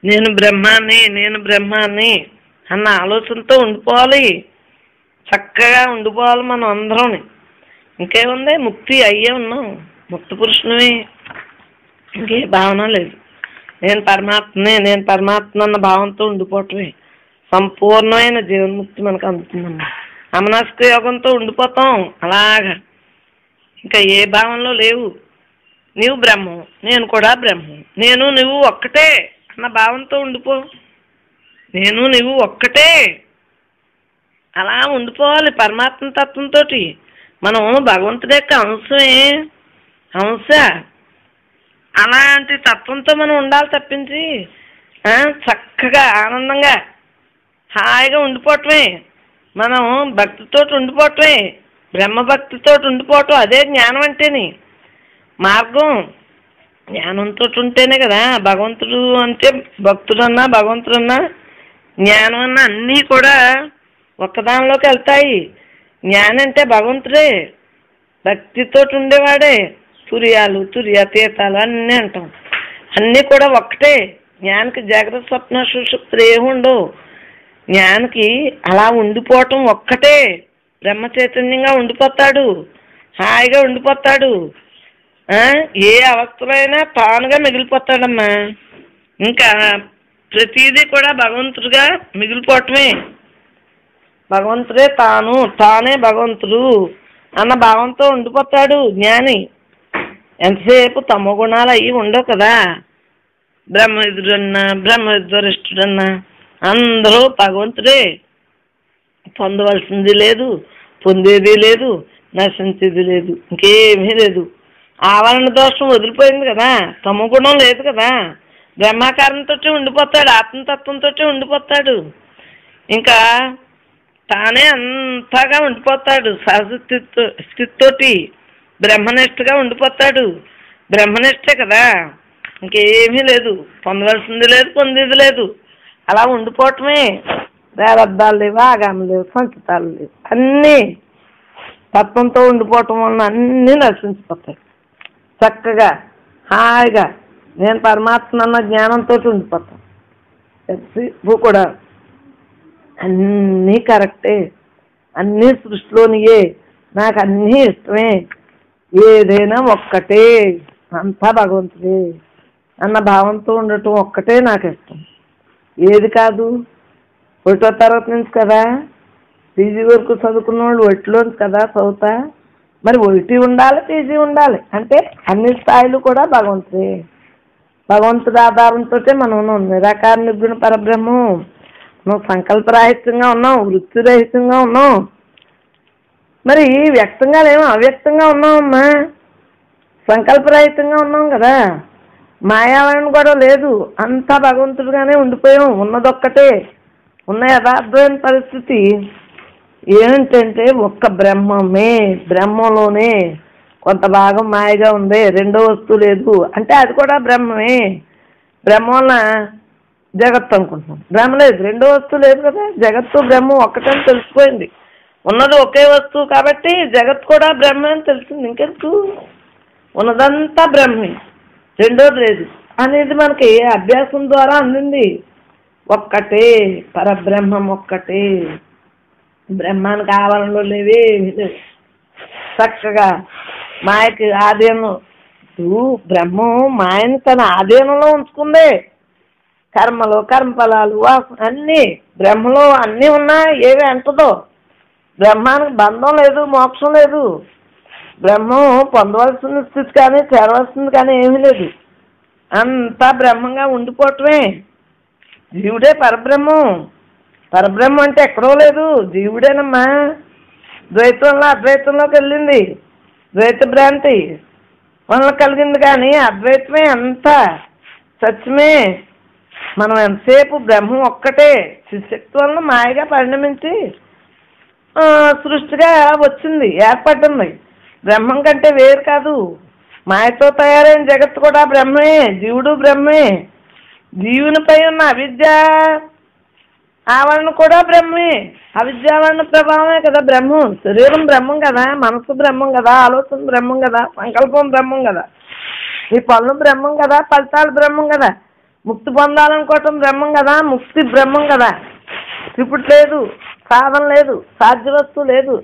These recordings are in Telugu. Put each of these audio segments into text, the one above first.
నేను బ్రహ్మాన్ని అన్న ఆలోచనతో ఉండిపోవాలి. చక్కగా ఉండిపోవాలి మనం అందరం. ఇంకేముంది, ముక్తి అయ్యే ఉన్నాం, ముక్తి పురుషునివి. ఇంకే భావన లేదు. నేను పరమాత్మ అన్న భావంతో ఉండిపోవటమే సంపూర్ణమైన జీవన్ముక్తి మనకు అందుతుందమ్మా. అమనస్క యోగంతో ఉండిపోతాం అలాగా. ఇంకా ఏ భావంలో లేవు. నీవు బ్రహ్మం, నేను కూడా బ్రహ్మం, నువ్వు ఒక్కటే అన్న భావంతో ఉండిపో. నువ్వు ఒక్కటే అలా ఉండిపోవాలి పరమాత్మ తత్వంతో. మనం భగవంతుడి యొక్క అంశ అలాంటి తత్వంతో మనం ఉండాలి తప్పించి చక్కగా ఆనందంగా హాయిగా ఉండిపోవటమే. మనం భక్తితో ఉండిపోవటమే, బ్రహ్మభక్తితో ఉండిపోవటం. అదే జ్ఞానం అంటేని మార్గం. జ్ఞానంతో ఉంటేనే కదా భగవంతుడు. అంటే భక్తుడన్నా భగవంతుడన్నా జ్ఞానం అన్నా అన్నీ కూడా ఒక్కదానిలోకి వెళ్తాయి. జ్ఞానం అంటే భగవంతుడే, భక్తితో ఉండేవాడే. తుర్య తీర్థాలు అన్నీ అంటాం, అన్నీ కూడా ఒక్కటే. జ్ఞానికి జాగ్రత్త స్వప్న సుషుప్తులు ఏముండవు. జ్ఞానికి అలా ఉండిపోవటం ఒక్కటే. బ్రహ్మ చైతన్యంగా ఉండిపోతాడు, హాయిగా ఉండిపోతాడు. ఏ అవస్థలైనా తానుగా మిగిలిపోతాడమ్మా. ఇంకా ప్రతిదీ కూడా భగవంతుడుగా మిగిలిపోవటమే. భగవంతుడే తానే భగవంతుడు అన్న భావంతో ఉండిపోతాడు జ్ఞాని. ఎంతసేపు తమ గుణాలు అవి ఉండవు కదా. బ్రహ్మవిదుడన్నా బ్రహ్మవిద్వరిష్ఠుడన్నా అందరూ భగవంతుడే. పొందవలసింది లేదు, పొందేది లేదు, నశించేది లేదు, ఇంకేమీ లేదు. ఆవరణ దోషం వదిలిపోయింది కదా, తమ గుణం లేదు కదా. బ్రహ్మాకారంతో ఉండిపోతాడు, ఆత్మతత్వంతో ఉండిపోతాడు. ఇంకా తానే అంతగా ఉండిపోతాడు సహజ స్థితితోటి. బ్రహ్మనిష్టగా ఉండిపోతాడు. బ్రహ్మనిష్టే కదా, ఇంకేమీ లేదు. పొందవలసింది లేదు, పొందేది లేదు. అలా ఉండిపోవటమే. ప్రారంధాలు లేవు, ఆగాములు లేవు, సంచితాలు లేవు. అన్నీ తత్వంతో ఉండిపోవటం వలన అన్నీ నశించిపోతాయి. చక్కగా హాయిగా నేను పరమాత్మ అన్న జ్ఞానంతో ఉండిపోతాను. నువ్వు కూడా అన్నీ కరెక్టే, అన్నీ సృష్టిలోనియే, నాకు అన్నీ ఇష్టమే, ఏదైనా ఒక్కటే, అంతా భగవంతుడే అన్న భావంతో ఉండటం ఒక్కటే నాకు ఇష్టం. ఏది కాదు. 1వ తరగతి నుంచి కదా, పీజీ వరకు చదువుకున్న వాళ్ళు ఒంటిలోంచి కదా చదువుతా. మరి ఒంటి ఉండాలి, పీజీ ఉండాలి అంటే అన్ని స్థాయిలు కూడా భగవంతుడే. భగవంతుడి ఆధారంతో మనం నిరాకార నిర్గుణ పరబ్రహ్మం. నువ్వు సంకల్పరాహిత్యంగా ఉన్నావు, వృత్తిరహితంగా ఉన్నావు. మరి వ్యక్తంగా లేమో, అవ్యక్తంగా ఉన్నావమ్మా. సంకల్పరహితంగా ఉన్నాం కదా, మాయావరణ కూడా లేదు. అంతా భగవంతుడిగానే ఉండిపోయాం. ఉన్నదొక్కటే. ఉన్న యథార్థమైన పరిస్థితి ఏంటంటే ఒక్క బ్రహ్మమే. బ్రహ్మంలోనే కొంత భాగం మాయగా ఉంది, రెండో వస్తువు లేదు అంటే అది కూడా బ్రహ్మమే. బ్రహ్మం వల్ల జగత్తు అనుకుంటున్నాం, బ్రహ్మ లేదు, రెండో వస్తువు లేదు కదా. జగత్తు బ్రహ్మం ఒక్కటని తెలిసిపోయింది. ఉన్నది ఒకే వస్తువు కాబట్టి జగత్తు కూడా బ్రహ్మ అని తెలిసింది. ఇంకెందుకు, ఉన్నదంతా బ్రహ్మే, రెండోది లేదు అనేది మనకి అభ్యాసం ద్వారా అందింది. ఒక్కటే పరబ్రహ్మం, ఒక్కటే. బ్రహ్మానికి ఆవరణలో లేవే లేవు. చక్కగా మాయకి ఆధీనం. బ్రహ్మం మాయని తన ఆధీనంలో ఉంచుకుందే. కర్మలు, కర్మఫలాలు, అన్నీ బ్రహ్మలో అన్నీ ఉన్నా ఏవి అంటదో. బ్రహ్మానికి బంధం లేదు, మోక్షం లేదు. బ్రహ్మం పొందవలసిన స్థితి కానీ చేరవలసింది కానీ ఏమీ లేదు. అంతా బ్రహ్మంగా ఉండిపోవటమే. జీవుడే పరబ్రహ్మం. పరబ్రహ్మం అంటే ఎక్కడో లేదు, జీవుడేనమ్మా. ద్వైతంలో అద్వైతంలోకి వెళ్ళింది, ద్వైత భ్రాంతి వలన కలిగింది. కానీ అద్వైతమే అంతా సత్యమే. మనం ఎంతసేపు బ్రహ్మం ఒక్కటే. శక్తి వలన మాయగా పరిణమించి సృష్టిగా వచ్చింది, ఏర్పడింది. బ్రహ్మం కంటే వేరు కాదు. మాయతో తయారైన జగత్తు కూడా బ్రహ్మే, జీవుడు బ్రహ్మే. జీవునిపై ఉన్న అవిద్య ఆవరణ కూడా బ్రహ్మే. అవిద్యావరణ ప్రభావమే కదా బ్రహ్మం. శరీరం బ్రహ్మం కదా, మనసు బ్రహ్మం కదా, ఆలోచన బ్రహ్మం కదా, సంకల్పం బ్రహ్మం కదా, ఈ పనులు బ్రహ్మం కదా, ఫలితాలు బ్రహ్మం కదా. ముక్తి పొందాలనుకోవటం బ్రహ్మం కదా, ముక్తి బ్రహ్మం కదా. త్రిపుటి లేదు, సాధన లేదు, సాధ్యవస్తు లేదు,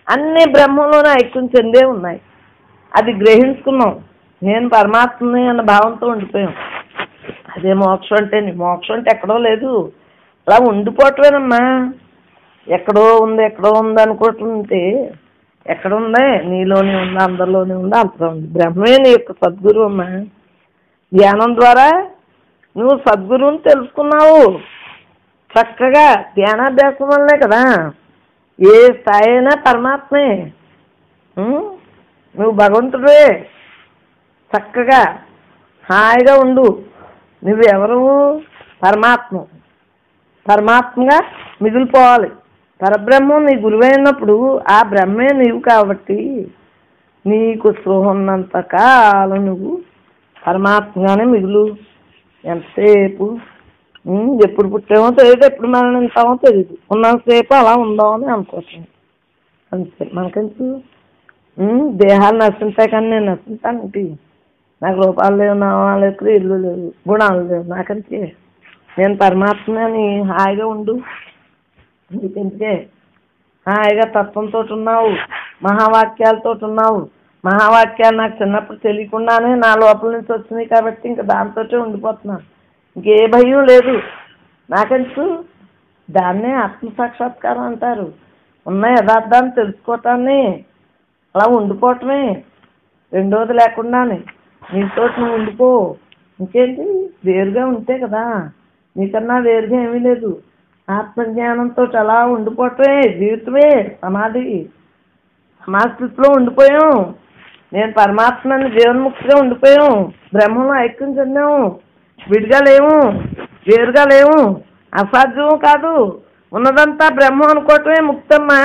అన్నీ బ్రహ్మంలోనే ఐక్యం చెందే ఉన్నాయి. అది గ్రహించుకున్నాం. నేను పరమాత్మని అన్న భావంతో ఉండిపోయాం. అదే మోక్షం అంటే. మోక్షం అంటే ఎక్కడో లేదు, అలా ఉండిపోవటమేనమ్మా. ఎక్కడో ఉంది అనుకుంటుంటే ఎక్కడుందే? నీలోనే ఉంది, అందరిలోనే ఉంది, అంతలో ఉంది. బ్రహ్మే నీ యొక్క సద్గురువు అమ్మా. ధ్యానం ద్వారా నువ్వు సద్గురువుని తెలుసుకున్నావు. చక్కగా ధ్యానాభ్యాసం వల్లే కదా. ఏ స్థాయి అయినా పరమాత్మే. నువ్వు భగవంతుడే. చక్కగా హాయిగా ఉండు. నువ్వెవరు? పరమాత్మగా మిగిలిపోవాలి. పరబ్రహ్మం నీ గురువైనప్పుడు ఆ బ్రహ్మే నీవు కాబట్టి నీకు స్పృహ ఉన్నంత కాలం నువ్వు పరమాత్మగానే మిగులు. ఎంతసేపు ఎప్పుడు పుట్టామో తెలియదు, ఎప్పుడు మరణిస్తామో తెలియదు. ఉన్నంతసేపు అలా ఉందామని అనుకోవట్లేదు అంతే. మనకెందుకు? దేహాలు నశించాయి కానీ నేను నశించానంటే నాకు రూపాయలు లేవు, నామాలు లేవు, ఇల్లు లేవు, గుణాలు లేవు. నాకంతే. నేను పరమాత్మని హాయిగా ఉండు. నీకెందుకే? హాయిగా తత్వంతో ఉన్నావు, మహావాక్యాలతో ఉన్నావు. మహావాక్యాలు నాకు చిన్నప్పుడు తెలియకుండానే నా లోపల నుంచి వచ్చినాయి కాబట్టి ఇంకా దాంతో ఉండిపోతున్నాను. ఇంకే భయం లేదు నాకెందుకు. దాన్నే ఆత్మసాక్షాత్కారం అంటారు. ఉన్న యథార్థాన్ని తెలుసుకోవటాన్ని అలా ఉండిపోవటమే. రెండోది లేకుండానే నీతో నువ్వు ఉండిపో. ఇంకేంటి? వేరుగా ఉంటే కదా, నీకన్నా వేరుగా ఏమీ లేదు. ఆత్మజ్ఞానంతో అలా ఉండిపోవటమే జీవితమే. సమాధిస్థితిలో ఉండిపోయాం. నేను పరమాత్మని జీవన్ముక్తిగా ఉండిపోయాం. బ్రహ్మలో ఐక్యం చెందాము. విడిగా లేవు, వేరుగా లేవు, అసాధ్యం కాదు. ఉన్నదంతా బ్రహ్మం అనుకోవటమే ముక్తమ్మా.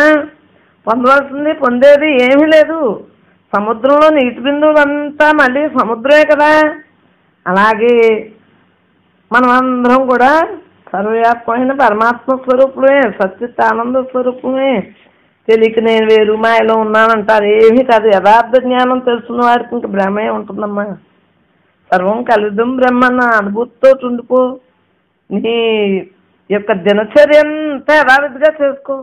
పొందవలసింది పొందేది ఏమీ లేదు. సముద్రంలో నీటి బిందువులంతా మళ్ళీ సముద్రమే కదా. అలాగే మనం అందరం కూడా సర్వవ్యాపకమైన పరమాత్మ స్వరూపమే, సచ్చిత్ ఆనంద స్వరూపమే. తెలియక నేను వేరు మాయలో ఉన్నానంటారు. ఏమీ కాదు. యథార్థ జ్ఞానం తెలుసుకున్న వాడికి ఇంక బ్రహ్మే ఉంటుందమ్మా. సర్వం కలిదం బ్రహ్మన్న అనుభూతితో ఉండిపో. నీ యొక్క దినచర్య అంతా యథావిధిగా చేసుకో.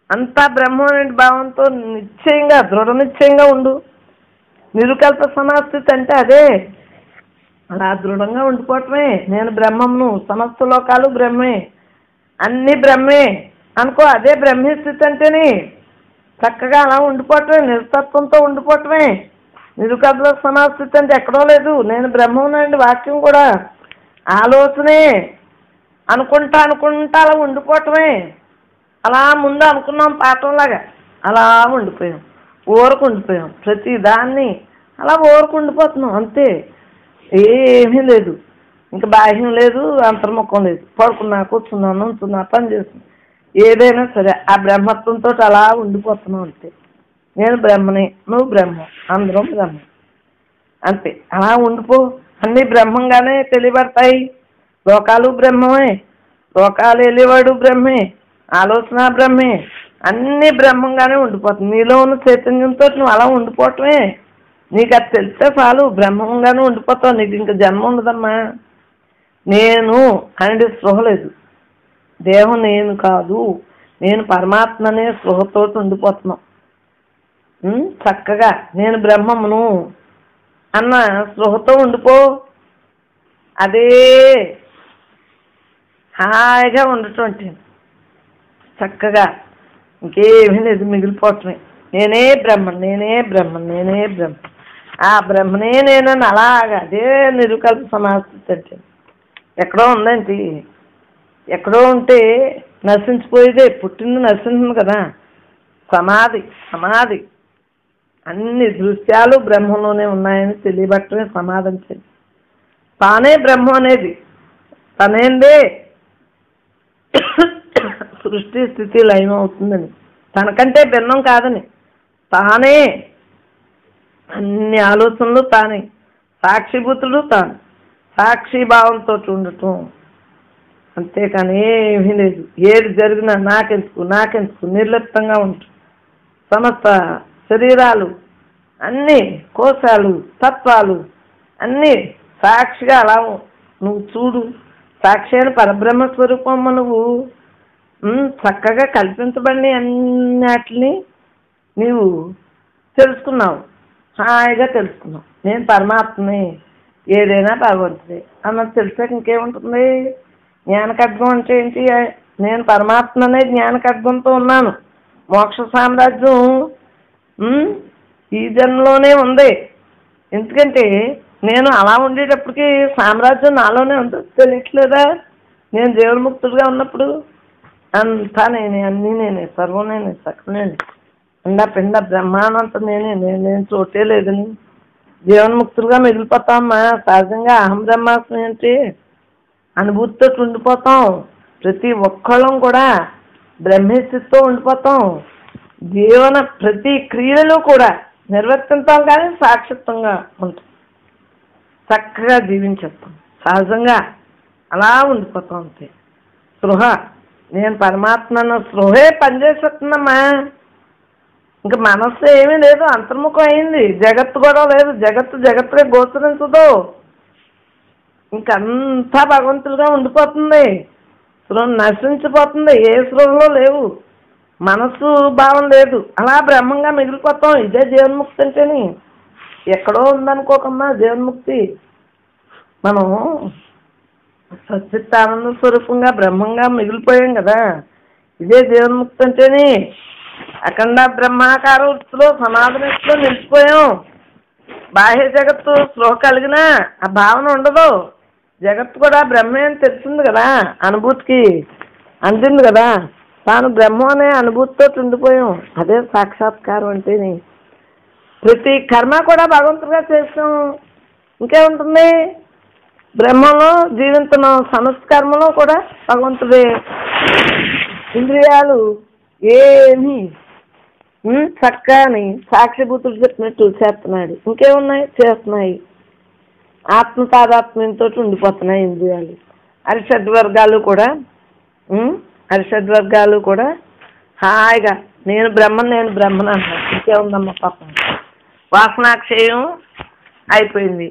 అంతా బ్రహ్మమైన భావంతో నిశ్చయంగా, దృఢ నిశ్చయంగా ఉండు. నిరుకల్ప సమాస్థితి అంటే అదే. అలా దృఢంగా ఉండిపోవటమే. నేను బ్రహ్మమును, సమస్త లోకాలు బ్రహ్మే, అన్ని బ్రహ్మే అనుకో. అదే బ్రహ్మస్థితి అంటేనే. చక్కగా అలా ఉండిపోవటమే, నిరతత్వంతో ఉండిపోవటమే. నిరుకల్ప సమాస్థితి అంటే ఎక్కడో లేదు. నేను బ్రహ్మమునండి వాక్యం కూడా ఆలోచనే. అనుకుంటా అలా ఉండిపోవటమే. అలా ముందు అనుకున్నాం పాఠంలాగా అలా ఉండిపోయాం, ఊరకు ఉండిపోయాం. ప్రతి దాన్ని అలా ఊరకు ఉండిపోతున్నాం అంతే. ఏమీ లేదు. ఇంకా బాహ్యం లేదు, అంతర్ముఖం లేదు. పడుకున్నా, కూర్చున్నా, నుంచున్నా, పని చేస్తున్నా, ఏదైనా సరే ఆ బ్రహ్మత్వంతో అలా ఉండిపోతున్నాం అంతే. నేను బ్రహ్మని, నువ్వు బ్రహ్మం, అందరం బ్రహ్మం అంతే. అలా ఉండిపో. అన్నీ బ్రహ్మంగానే తెలియబడతాయి. లోకాలు బ్రహ్మమే, లోకాలు వెళ్ళేవాడు బ్రహ్మే, ఆలోచన బ్రహ్మే, అన్నీ బ్రహ్మంగానే ఉండిపోతుంది. నీలో ఉన్న చైతన్యంతో నువ్వు అలా ఉండిపోవటమే. నీకు అది తెలిస్తే చాలు, బ్రహ్మంగానే ఉండిపోతావు. నీకు ఇంకా జన్మ ఉండదమ్మా. నేను అనేది స్పృహ లేదు. దేహం నేను కాదు, నేను పరమాత్మనే స్పృహతో ఉండిపోతున్నాం. చక్కగా నేను బ్రహ్మమును అన్న స్పృహతో ఉండిపో. అదే హాయిగా ఉండటం అంటే చక్కగా ఇంకేమీ లేదు, మిగిలిపోవటమే. నేనే బ్రహ్మం, నేనే బ్రహ్మం, నేనే బ్రహ్మం, ఆ బ్రహ్మనే నేనని అలాగా. అదే నిరుకల్ప సమాస్థితి అంటే. ఎక్కడో ఉందండి. ఎక్కడో ఉంటే నశించిపోయేదే. పుట్టింది నశించింది కదా. సమాధి అన్ని దృశ్యాలు బ్రహ్మంలోనే ఉన్నాయని తెలియబట్టమే సమాధి అంటే. తానే బ్రహ్మం అనేది తనేందే సృష్టి స్థితి లయం అవుతుందని, తనకంటే భిన్నం కాదని, తానే అన్ని ఆలోచనలు తానే, సాక్షిభూతుడు తాను, సాక్షిభావంతో ఉండటం అంతేకాని ఏమీ లేదు. ఏది జరిగినా నాకెందుకు నిర్లిప్తంగా ఉంటుంది. సమస్త శరీరాలు, అన్ని కోశాలు, తత్వాలు అన్నీ సాక్షిగా అలా నువ్వు చూడు, సాక్షి అయిన పరబ్రహ్మ స్వరూపమ్మ నువ్వు. చక్కగా కల్పించబడి అన్నిటిని నీవు తెలుసుకున్నావు, హాయిగా తెలుసుకున్నావు. నేను పరమాత్మని, ఏదైనా భగవంతుడే అన్నది తెలిసాక ఇంకేముంటుంది? జ్ఞానఖడ్గం అంటే ఏంటి? నేను పరమాత్మనే జ్ఞానఖడ్గంతో ఉన్నాను. మోక్ష సామ్రాజ్యం ఈ జన్మలోనే ఉంది. ఎందుకంటే నేను అలా ఉండేటప్పటికి సామ్రాజ్యం నాలోనే ఉంది, తెలియట్లేదా? నేను జీవన్ముక్తుడిగా ఉన్నప్పుడు అంతా నేనే, అన్నీ నేనే, సర్వం నేనే, సకలం నేనే, పిండ పిండ బ్రహ్మానంత నేనే, నేను చోటే లేదని జీవన్ముక్తులుగా మిగిలిపోతామమ్మా. సహజంగా అహం బ్రహ్మాస్మి అంటే అనుభూతితో ఉండిపోతాం. ప్రతి ఒక్కళ్ళం కూడా బ్రహ్మస్థితితో ఉండిపోతాం. జీవన ప్రతి క్రియలు కూడా నిర్వర్తించాం, కానీ సాక్షిత్వంగా ఉంటాం, చక్కగా జీవించేస్తాం, సహజంగా అలా ఉండిపోతాం. అంతే స్పృహ, నేను పరమాత్మ అన్న స్పృహే పనిచేస్తుందమ్మా. ఇంకా మనస్సు ఏమీ లేదు, అంతర్ముఖం అయింది. జగత్తు కూడా లేదు, జగత్తుగా గోచరించదు. ఇంకంతా భగవంతుడిగా ఉండిపోతుంది. స్పృహ నశించిపోతుంది, ఏ స్పృహలో లేవు, మనస్సు భావం లేదు, అలా బ్రహ్మంగా మిగిలిపోతాం. ఇదే జీవన్ముక్తి అంటేని. ఎక్కడో ఉందనుకోకమ్మా జీవన్ముక్తి. మనం సచ్చిత్తానంద స్వరూపంగా బ్రహ్మంగా మిగిలిపోయాం కదా, ఇదే జీవన్ముక్తి అంటేని. అఖండ బ్రహ్మాకార వృత్తిలో సమాధిలో నిలిచిపోయాం. బాహ్య జగత్తు స్పృహ కలిగినా ఆ భావన ఉండదు. జగత్తు కూడా బ్రహ్మే అని తెలిసింది కదా, అనుభూతికి అందింది కదా, తాను బ్రహ్మ అనే అనుభూతితో ఉండిపోయాం. అదే సాక్షాత్కారం అంటేని. ప్రతి కర్మ కూడా భగవంతుడిగా చేస్తాం, ఇంకేముంటుంది? బ్రహ్మలో జీవించడం, సమస్త కర్మలో కూడా భగవంతుడే. ఇంద్రియాలు ఏమి చక్కని సాక్షిభూతుడు చెప్పినట్టు చేస్తున్నాడు. ఇంకేమున్నాయి? చేస్తున్నాయి. ఆత్మ తాదాత్మ్యంతో ఉండిపోతున్నాయి ఇంద్రియాలు. అరిషడ్వర్గాలు కూడా హాయిగా నేను బ్రహ్మను అంటాను. ఇంకేముందమ్మా పాపం. వాసనాక్షయం అయిపోయింది.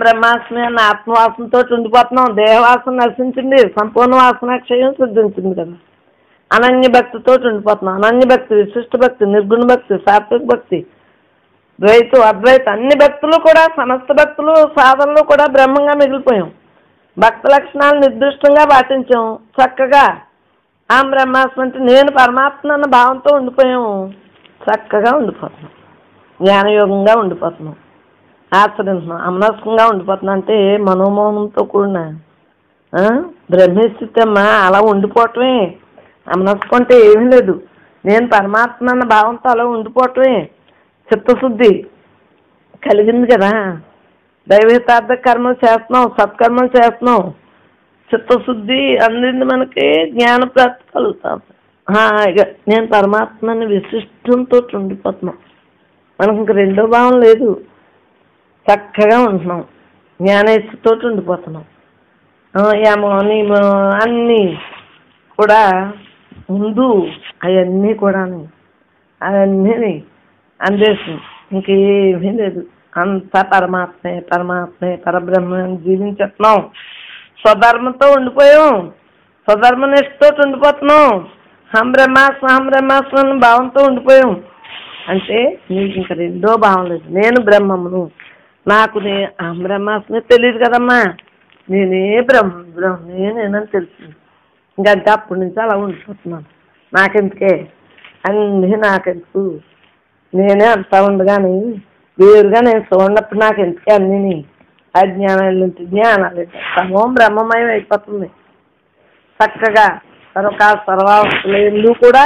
బ్రహ్మాస్మి అన్న ఆత్మవాసనతో ఉండిపోతున్నాం. దేహవాసన నశించింది, సంపూర్ణ వాసనాక్షయం సిద్ధించింది కదా. అనన్య భక్తితో ఉండిపోతున్నాం. అనన్య భక్తి, విశిష్ట భక్తి, నిర్గుణ భక్తి, సాత్విక భక్తి, ద్వైతం, అద్వైతం, అన్ని భక్తులు కూడా, సమస్త భక్తులు, సాధనలు కూడా బ్రహ్మంగా మిగిలిపోయాం. భక్త లక్షణాలు నిర్దిష్టంగా పాటించాం. చక్కగా బ్రహ్మాస్మి అంటే నేను పరమాత్మ అన్న భావంతో ఉండిపోయాము. చక్కగా ఉండిపోతున్నాం, జ్ఞానయోగంగా ఉండిపోతున్నాం, ఆచరిస్తున్నాం, అమనస్కంగా ఉండిపోతున్నాం. అంటే మనోమోహంతో కూడిన బ్రహ్మస్థితి అమ్మా. అలా ఉండిపోవటమే. అమనస్కం అంటే ఏమీ లేదు, నేను పరమాత్మ అన్న భావంతో అలా ఉండిపోవటమే. చిత్తశుద్ధి కలిగింది కదా, దైవహితార్థ కర్మలు చేస్తున్నాం, సత్కర్మలు చేస్తున్నాం, చిత్తశుద్ధి అందింది మనకి, జ్ఞానప్రాప్తి కలుగుతాం. ఇక నేను పరమాత్మని విశిష్టంతో ఉండిపోతున్నాం. మనకు ఇంక రెండో భావం లేదు, చక్కగా ఉంటున్నాం, జ్ఞానేచ్ఛతో ఉండిపోతున్నాం. ఏమో అన్నీ కూడా ముందు అవన్నీ అందేసి ఇంకేమీ లేదు. అంతా పరమాత్మే పరబ్రహ్మ జీవించేస్తున్నాం. స్వధర్మంతో ఉండిపోయాం, స్వధర్మనిష్టతో ఉండిపోతున్నాం. హం బ్రహ్మాస్మి భావంతో ఉండిపోయాం. అంటే నీకు ఇంక రెండో భావం లేదు, నేను బ్రహ్మమును, నాకు అహం బ్రహ్మాస్మి తెలియదు కదమ్మా, నేనే నేనేనని తెలిసింది. ఇంకంటే అప్పటి నుంచి అలా ఉండిపోతున్నాను. నాకెందుకే అన్నీ, నాకెందుకు, నేనే అంతా ఉండగాని వేరుగా నేను చూడనప్పుడు నాకెందుకే అన్నీ. అజ్ఞానాల నుంచి జ్ఞానాలు సమం బ్రహ్మమయం అయిపోతుంది. చక్కగా సర్వావస్థలు ఎందుకు కూడా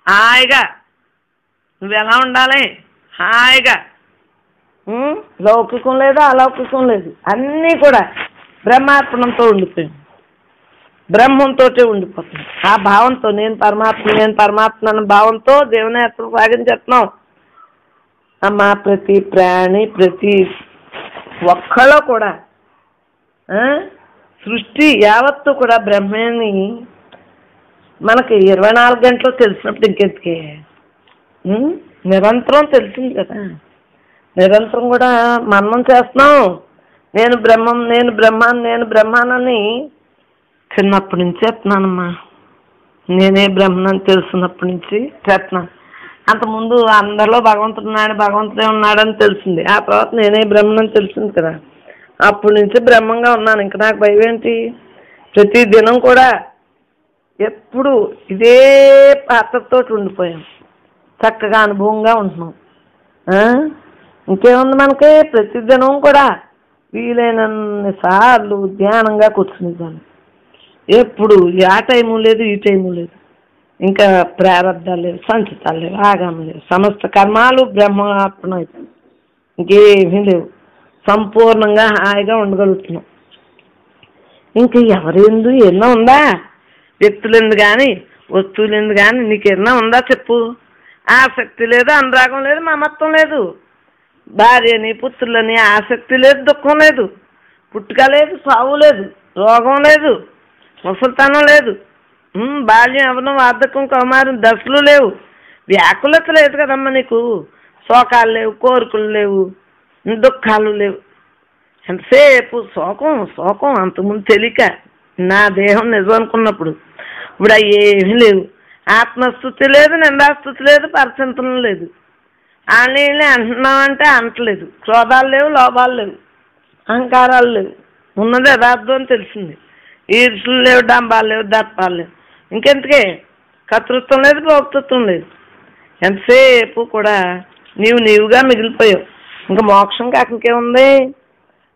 హాయిగా నువ్వెలా ఉండాలి, హాయిగా లౌకికం లేదు, అలౌకికం లేదు, అన్నీ కూడా బ్రహ్మార్పణంతో ఉండిపోయింది, బ్రహ్మంతో ఉండిపోతుంది. ఆ భావంతో నేను పరమాత్మ అన్న భావంతో దేవుని యాత్ర సాగించేస్తున్నాం అమ్మా. ప్రతి ప్రాణి, ప్రతి ఒక్కలో కూడా సృష్టి యావత్తు కూడా బ్రహ్మని మనకి 24 గంటలు తెలిసినప్పుడు ఇంకెందుకే, నిరంతరం తెలిసింది కదా. నిరంతరం కూడా మననం చేస్తున్నాం, నేను బ్రహ్మం, నేను బ్రహ్మాన్ని, నేను బ్రహ్మానని చిన్నప్పటి నుంచి చెప్తున్నానమ్మా. నేనే బ్రహ్మనని తెలుసున్నప్పటి నుంచి చెప్తున్నాను. అంతకుముందు అందరిలో భగవంతుడు ఉన్నాడు, భగవంతుడే ఉన్నాడని తెలిసింది. ఆ తర్వాత నేనే బ్రహ్మనని తెలిసింది కదా. అప్పటి నుంచి బ్రహ్మంగా ఉన్నాను. ఇంకా నాకు భయం ఏంటి? ప్రతి దినం కూడా ఎప్పుడు ఇదే పాత్రతో ఉండిపోయాం. చక్కగా అనుభవంగా ఉంటున్నాం. ఇంకేముంది మనకి? ప్రతిదినం కూడా వీలైనన్ని సార్లు ధ్యానంగా కూర్చునేదాన్ని. ఎప్పుడు ఆ టైము లేదు, ఈ టైము లేదు. ఇంకా ప్రారంధాలు లేవు, సంచితాలు లేవు, ఆగాము లేవు. సమస్త కర్మాలు బ్రహ్మార్పణ అయిపోయింది. ఇంకేమీ లేవు. సంపూర్ణంగా హాయిగా ఉండగలుగుతున్నాం. ఇంకా ఎవరెందు ఎన్నో ఉందా? వ్యక్తులెందు కానీ, వస్తువులెందు కానీ నీకు ఎన్నో ఉందా చెప్పు? ఆసక్తి లేదు, అనురాగం లేదు, మమత్వం లేదు. భార్యని, పుత్రులని ఆసక్తి లేదు, దుఃఖం లేదు. పుట్టుక లేదు, సావు లేదు, రోగం లేదు, ముసలితనం లేదు, బాల్యం, యవ్వనం, వార్ధక్యం, కౌమారం దశలు లేవు. వ్యాకులత లేదు కదమ్మా నీకు. శోకాలు లేవు, కోరికలు లేవు, దుఃఖాలు లేవు. ఎంతసేపు శోకం శోకం. అంతకుముందు తెలియక నా దేహం నిజం అనుకున్నప్పుడు. ఇప్పుడు అవి ఏమీ లేవు. ఆత్మస్థుతి లేదు, నిందాస్థుతి లేదు, పరచింతనం లేదు. వాళ్ళని అంటున్నామంటే అంటలేదు. క్రోధాలు లేవు, లోభాలు లేవు, అహంకారాలు లేవు. ఉన్నది యథార్థం అని తెలిసింది. ఈర్షులు లేవు, డంబాలు లేవు, దర్పాలు లేవు. ఇంకెందుకే? కర్తృత్వం లేదు, భోక్తృత్వం లేదు. ఎంతసేపు కూడా నీవుగా మిగిలిపోయావు. ఇంకా మోక్షం కాక ఇంకేముంది?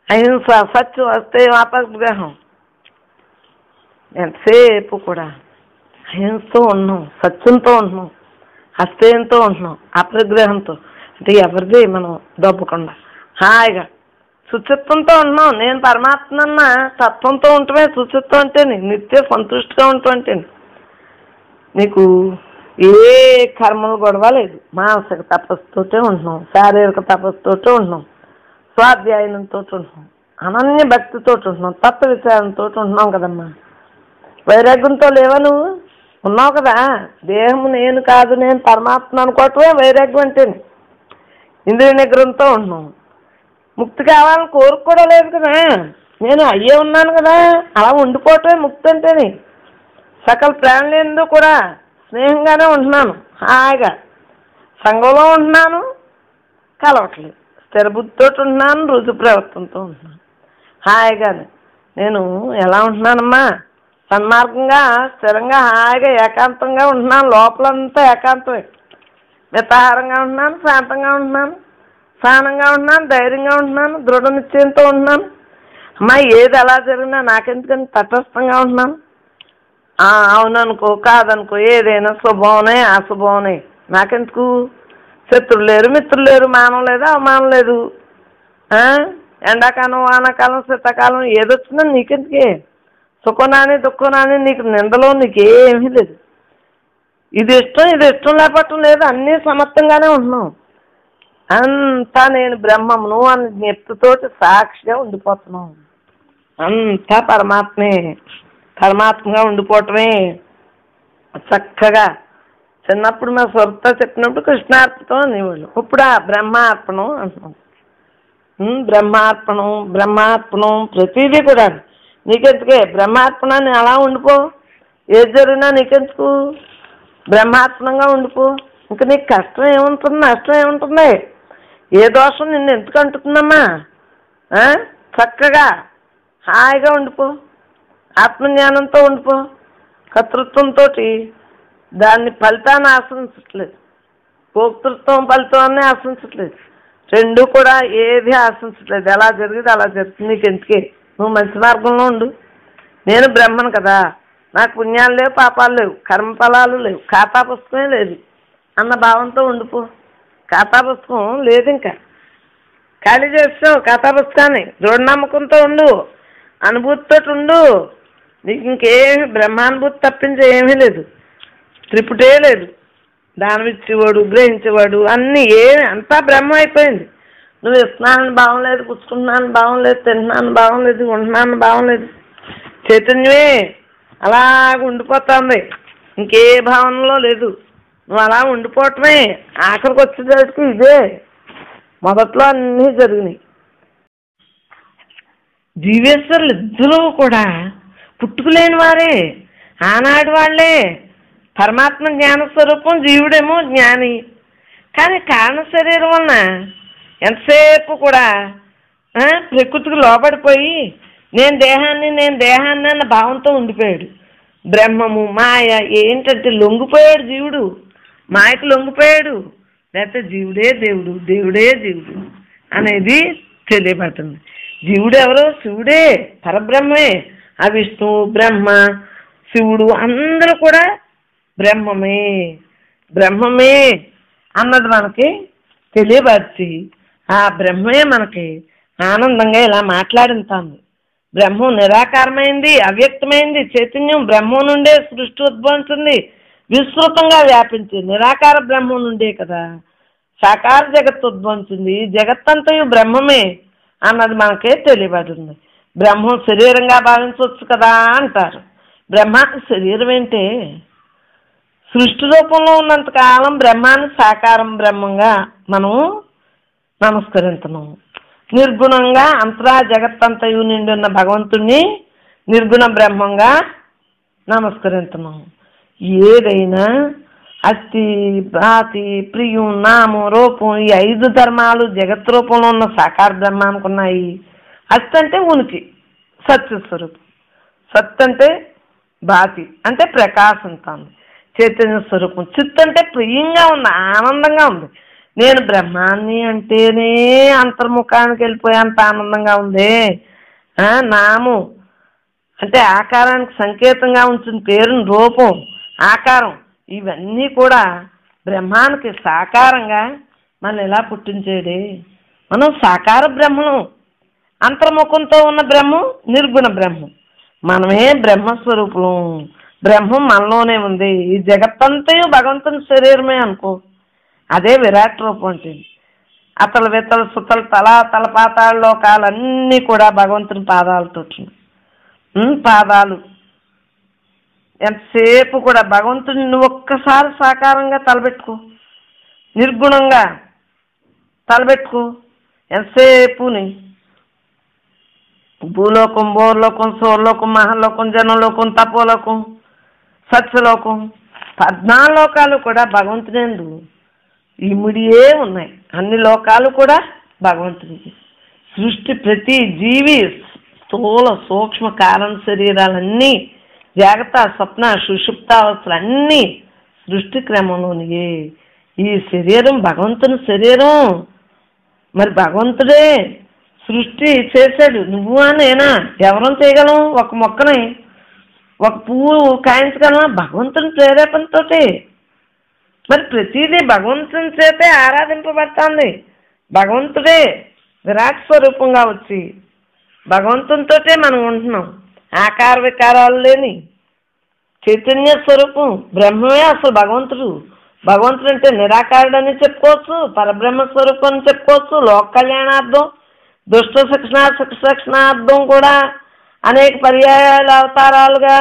అహింస, సత్యం, అస్తేయం, అపగ్రహం. ఎంతసేపు కూడా అహింసతో ఉంటున్నాం, సత్యంతో ఉంటున్నాం, అస్తేయంతో ఉంటున్నాం, అపగ్రహంతో. అంటే ఎవరిది మనం దొబ్బకుండా హాయిగా శుచిత్వంతో ఉంటున్నాం. నేను పరమాత్మన్న తత్వంతో ఉంటమే శుచిత్వం అంటేనే. నిత్య సంతుష్టిగా ఉంటాం అంటేనే. నీకు ఏ కర్మలు గొడవ లేదు. మానసిక తపస్సుతోటే ఉంటున్నాం, శారీరక తపస్సుతోటే ఉంటున్నాం, స్వాధ్యాయంతో ఉంటున్నాం, అనన్య భక్తితో ఉంటున్నాం, తత్వ విచారంతో ఉంటున్నాం కదమ్మా. వైరాగ్యంతో లేవా? నువ్వు ఉన్నావు కదా. దేహము నేను కాదు, నేను పరమాత్మ అనుకోవటమే వైరాగ్యం అంటేనే. ఇంద్రియ నిగ్రహంతో ఉంటున్నాం. ముక్తి కావాలని కోరిక కూడా లేదు కదా. నేను అయ్యే ఉన్నాను కదా. అలా ఉండిపోవటమే ముక్తి అంటేనే. సకల ప్రాణులందు కూడా స్నేహంగానే ఉంటున్నాను, హాయిగా సంఘంలో ఉంటున్నాను, కలవట్లేదు. స్థిర బుద్ధితో ఉంటున్నాను, రుజు ప్రవర్తనతో ఉంటున్నాను, హాయిగానే. నేను ఎలా ఉంటున్నానమ్మా? సన్మార్గంగా, స్థిరంగా, హాయిగా, ఏకాంతంగా ఉంటున్నాను. లోపలంతా ఏకాంతమే. మితాహారంగా ఉంటున్నాను, శాంతంగా ఉంటున్నాను, సహనంగా ఉంటున్నాను, ధైర్యంగా ఉంటున్నాను, దృఢ నిశ్చయంతో ఉంటున్నాను. అమ్మా ఏది ఎలా జరిగినా నాకెందుకని తటస్థంగా ఉంటున్నాను. అవుననుకో, కాదనుకో, ఏదైనా శుభమనే అశుభమనే నాకెందుకు. శత్రులు లేరు, మిత్రులు లేరు, మానం లేదు, అవమానం లేదు. ఎండాకాలం, వానాకాలం, శీతాకాలం ఏదొచ్చినా నీకెందుకే. సుఖనాని దుఃఖనాని నీకు నిందలో నీకేమీ లేదు. ఇది ఇష్టం, ఇది ఇష్టం లేకపోవటం లేదు. అన్నీ సమర్థంగానే ఉంటున్నాం. అంతా నేను బ్రహ్మమును అని జ్ఞప్తితోటి సాక్షిగా ఉండిపోతున్నాం. అంతా పరమాత్మే. పరమాత్మగా ఉండిపోవటమే చక్కగా. చిన్నప్పుడు మా స్వరూపతో చెప్పినప్పుడు కృష్ణార్పణం అనేవాళ్ళు. ఇప్పుడు ఆ బ్రహ్మార్పణం అంటున్నాం. బ్రహ్మార్పణం, బ్రహ్మార్పణం ప్రతిదీ కూడా నీకెందుకే. బ్రహ్మార్పణాన్ని అలా ఉండిపో. ఏది జరిగినా నీకెందుకు, బ్రహ్మార్పణంగా ఉండిపో. ఇంకా నీకు కష్టం ఏముంటుంది, నష్టం ఏముంటుంది? ఏ దోషం నిన్ను ఎందుకు అంటుతుందమ్మా? చక్కగా హాయిగా ఉండిపో. ఆత్మజ్ఞానంతో ఉండిపో. కర్తృత్వంతో దాన్ని ఫలితాన్ని ఆశించట్లేదు, భోక్తృత్వం ఫలితాన్ని ఆశించట్లేదు. రెండు కూడా ఏది ఆశించట్లేదు. ఎలా జరిగింది అలా జరుగుతుంది. నీకు ఎందుకే. నువ్వు మంచి మార్గంలో ఉండు. నేను బ్రహ్మను కదా. నాకు పుణ్యాలు లేవు, పాపాలు లేవు, కర్మఫలాలు లేవు, ఖాతా పుస్తకమే లేదు అన్న భావంతో ఉండిపో. ఖాతా పుస్తకం లేదు, ఇంకా ఖాళీ చేస్తావు ఖాతా పుస్తకాన్ని. దృఢ నమ్మకంతో ఉండు, అనుభూతితో ఉండు. నీకు ఇంకేమి బ్రహ్మానుభూతి తప్పించి ఏమీ లేదు. త్రిపుటే లేదు. దానం ఇచ్చేవాడు, గ్రహించేవాడు అన్నీ అంతా బ్రహ్మ అయిపోయింది. నువ్వు ఇస్తున్నానని భావం లేదు, పుచ్చుకుంటున్నాను భావం లేదు, తింటున్నాను భావం లేదు, ఉంటున్నాను భావం లేదు. చైతన్యమే అలాగ ఉండిపోతుంది. ఇంకే భావనలో లేదు. నువ్వు అలా ఉండిపోవటమే. ఆఖరికి వచ్చేసరికి ఇదే. మొదట్లో అన్నీ జరిగినాయి. జీవేశ్వరులు ఇద్దరూ కూడా పుట్టుకులేని వారే, ఆనాడు వాళ్ళే. పరమాత్మ జ్ఞాన స్వరూపం, జీవుడేమో జ్ఞాని. కానీ కారణ శరీరం వలన ఎంతసేపు కూడా ప్రకృతికి లోబడిపోయి నేను దేహాన్ని అన్న భావంతో ఉండిపోయాడు. బ్రహ్మము మాయ ఏంటంటే లొంగిపోయాడు జీవుడు, మాయకు లొంగిపోయాడు. లేకపోతే జీవుడే దేవుడు, దేవుడే జీవుడు అనేది తెలియబడుతుంది. జీవుడు ఎవరో? శివుడే, పరబ్రహ్మే. ఆ విష్ణువు, బ్రహ్మ, శివుడు అందరూ కూడా బ్రహ్మమే అన్నది మనకి తెలియపరిచి ఆ బ్రహ్మే మనకి ఆనందంగా ఇలా మాట్లాడింతాను. బ్రహ్మం నిరాకారమైంది, అవ్యక్తమైంది చైతన్యం బ్రహ్మం నుండే సృష్టి ఉద్భవించింది, విస్తృతంగా వ్యాపించి. నిరాకార బ్రహ్మం నుండే కదా సాకార జగత్తు ఉద్భవించింది. ఈ జగత్తంతయు బ్రహ్మమే అన్నది మనకే తెలియబడుతుంది. బ్రహ్మం శరీరంగా భావించవచ్చు కదా అంటారు. బ్రహ్మానికి శరీరం ఏంటే? సృష్టి రూపంలో ఉన్నంతకాలం బ్రహ్మాన్ని సాకారం బ్రహ్మంగా మనం నమస్కరించున్నాం. నిర్గుణంగా అంతరా జగత్తంతయు నిండి ఉన్న భగవంతుణ్ణి నిర్గుణ బ్రహ్మంగా నమస్కరించున్నాం. ఏదైనా అస్థి, భాతి, ప్రియం, నామం, రూపం ఈ 5 ధర్మాలు జగత్ రూపంలో ఉన్న సాకార బ్రహ్మానికి ఉన్నాయి. అస్థి అంటే ఉనికి, సత్యస్వరూపం. సత్ అంటే భాతి అంటే ప్రకాశిస్తుంది, చైతన్య స్వరూపం. చిత్ అంటే ప్రియంగా ఉంది, ఆనందంగా ఉంది. నేను బ్రహ్మాన్ని అంటేనే అంతర్ముఖానికి వెళ్ళిపోయేంత ఆనందంగా ఉంది. నాము అంటే ఆకారానికి సంకేతంగా ఉంచిన పేరుని రూపం, ఆకారం ఇవన్నీ కూడా బ్రహ్మానికి సాకారంగా మనం ఎలా పుట్టించేది? మనం సాకార బ్రహ్మం, అంతర్ముఖంతో ఉన్న బ్రహ్మం నిర్గుణ బ్రహ్మం. మనమే బ్రహ్మస్వరూపం, బ్రహ్మం మనలోనే ఉంది. ఈ జగత్తంతయు భగవంతుని శరీరమే అనుకో, అదే విరాట్ రూపం అంటే. అతల వితల సుతల తల పాతాళ లోకాలన్నీ కూడా భగవంతుని పాదాలతో. పాదాలు ఎంతసేపు కూడా భగవంతుని నువ్వు ఒక్కసారి సాకారంగా తలబెట్టుకో, నిర్గుణంగా తలబెట్టుకో. ఎంతసేపుని భూలోకం, భోర్లోకం, సోర్లోకం, మహాలోకం, జనలోకం, తపోలోకం, సత్యలోకం 14 లోకాలు కూడా భగవంతునేందు ఇమిడియే ఉన్నాయి. అన్ని లోకాలు కూడా భగవంతునికి. సృష్టి ప్రతి జీవి స్థూల సూక్ష్మ కారణ శరీరాలన్నీ జాగ్రత్త, స్వప్న, సుషుప్తావస్థలు అన్నీ సృష్టి క్రమంలోనియే. ఈ శరీరం భగవంతుని శరీరం. మరి భగవంతుడే సృష్టి చేశాడు. నువ్వు నేనా ఎవరం చేయగలం? ఒక మొక్కని, ఒక పువ్వు కాయించగలమా? భగవంతుని ప్రేరేపణతో. మరి ప్రతిదీ భగవంతుని చేతే ఆరాధింపబడుతుంది. భగవంతుడే విరాట్ స్వరూపంగా వచ్చి భగవంతునితో మనం ఉంటున్నాం. ఆకార వికారాలు లేని చైతన్య స్వరూపం బ్రహ్మమే అసలు భగవంతుడు. భగవంతుడు అంటే నిరాకారుడని చెప్పుకోవచ్చు, పరబ్రహ్మ స్వరూపం అని చెప్పుకోవచ్చు, లోక కళ్యాణార్థం, దుష్ట శిక్షణార్థం కూడా అనేక పర్యాయాలు అవతారాలుగా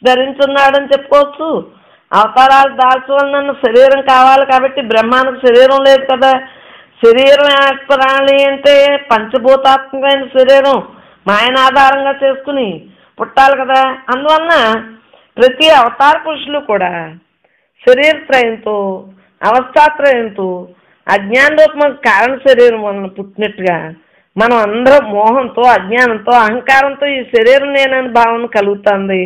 ధరించున్నాడని చెప్పుకోవచ్చు. అవతారాలు దాల్చవలన శరీరం కావాలి కాబట్టి బ్రహ్మానికి శరీరం లేదు కదా. శరీరం ఏర్పడాలి అంటే పంచభూతాత్మకమైన శరీరం మాయను ఆధారంగా చేసుకుని పుట్టాలి కదా. అందువలన ప్రతి అవతార పురుషులు కూడా శరీరత్రయంతో, అవస్థాత్రయంతో, అజ్ఞాన రూపం కారణ శరీరం వలన పుట్టినట్టుగా మనం అందరం మోహంతో, అజ్ఞానంతో, అహంకారంతో ఈ శరీరం నేనని భావన కలుగుతుంది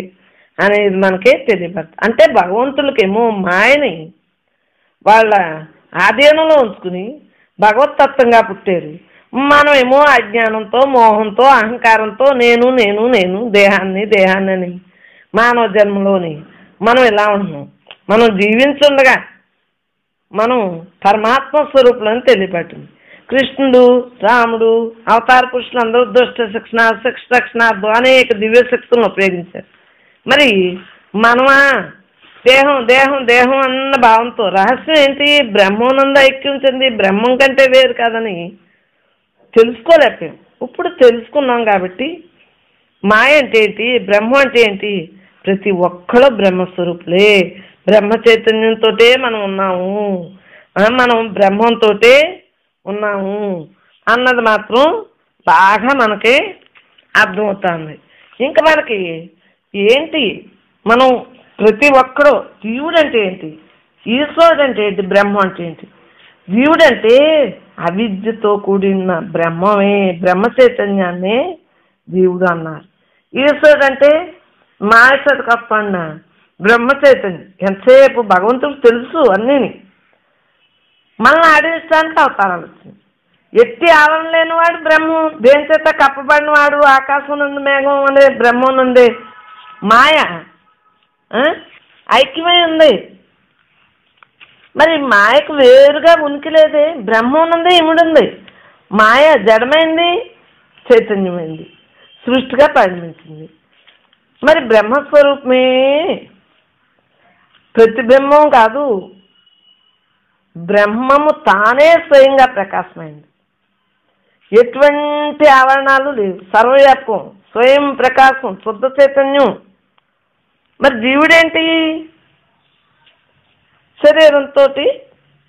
అనేది మనకే తెలియబడుతుంది. అంటే భగవంతులకేమో మాయని వాళ్ళ ఆధీనంలో ఉంచుకుని భగవతత్వంగా పుట్టారు. మనమేమో అజ్ఞానంతో, మోహంతో, అహంకారంతో నేను నేను నేను దేహాన్ని అని మానవ జన్మలోని మనం ఇలా ఉంటున్నాం. మనం జీవించుండగా మనం పరమాత్మ స్వరూపులని తెలియబట్టింది. కృష్ణుడు, రాముడు, అవతార పురుషులు అందరూ దుష్ట శిక్షణ, రక్షణార్థం అనేక దివ్య శక్తులను ఉపయోగించారు. మరి మనమా దేహం దేహం దేహం అన్న భావంతో రహస్యం ఏంటి? బ్రహ్మానంద ఐక్యం చెంది బ్రహ్మం కంటే వేరు కాదని తెలుసుకోలేకపోయాం. ఇప్పుడు తెలుసుకున్నాం కాబట్టి మాయ అంటే ఏంటి, బ్రహ్మం అంటే ఏంటి? ప్రతి ఒక్కళ్ళు బ్రహ్మస్వరూపులే. బ్రహ్మ చైతన్యంతో మనం ఉన్నాము, మనం బ్రహ్మంతో ఉన్నాము అన్నది మాత్రం బాగా మనకి అర్థమవుతుంది. ఇంకా మనకి ఏంటి, మనం ప్రతి ఒక్కరూ జీవుడు అంటే ఏంటి, ఈశ్వరుడు అంటే ఏంటి, బ్రహ్మ అంటే ఏంటి? జీవుడు అంటే అవిద్యతో కూడిన బ్రహ్మమే, బ్రహ్మ చైతన్యాన్నే జీవుడు అన్నారు. ఈశ్వరుడు అంటే మాయసత కప్పన్న బ్రహ్మ చైతన్యం. ఎంతసేపు భగవంతుడు తెలుసు అన్నీని, మనల్ని ఆడించడానికి అవతారాలు వచ్చింది. ఎట్టి ఆవరణ లేనివాడు బ్రహ్మం, దేని చేత కప్పబడిన వాడు, ఆకాశం నుండి మేఘం అనే బ్రహ్మం నుండి మాయ ఐక్యమై ఉంది. మరి మాయకు వేరుగా ఉనికి లేదే, బ్రహ్మం ఉంది, ఇముడుంది. మాయ జడమైంది, చైతన్యమైంది, సృష్టిగా పరిణమించింది. మరి బ్రహ్మస్వరూపమే, ప్రతిబింబం కాదు, బ్రహ్మము తానే స్వయంగా ప్రకాశమైంది. ఎటువంటి ఆవరణాలు లేవు, సర్వవ్యాపకం, స్వయం ప్రకాశం, శుద్ధ చైతన్యం. మరి జీవుడేంటి, శరీరంతో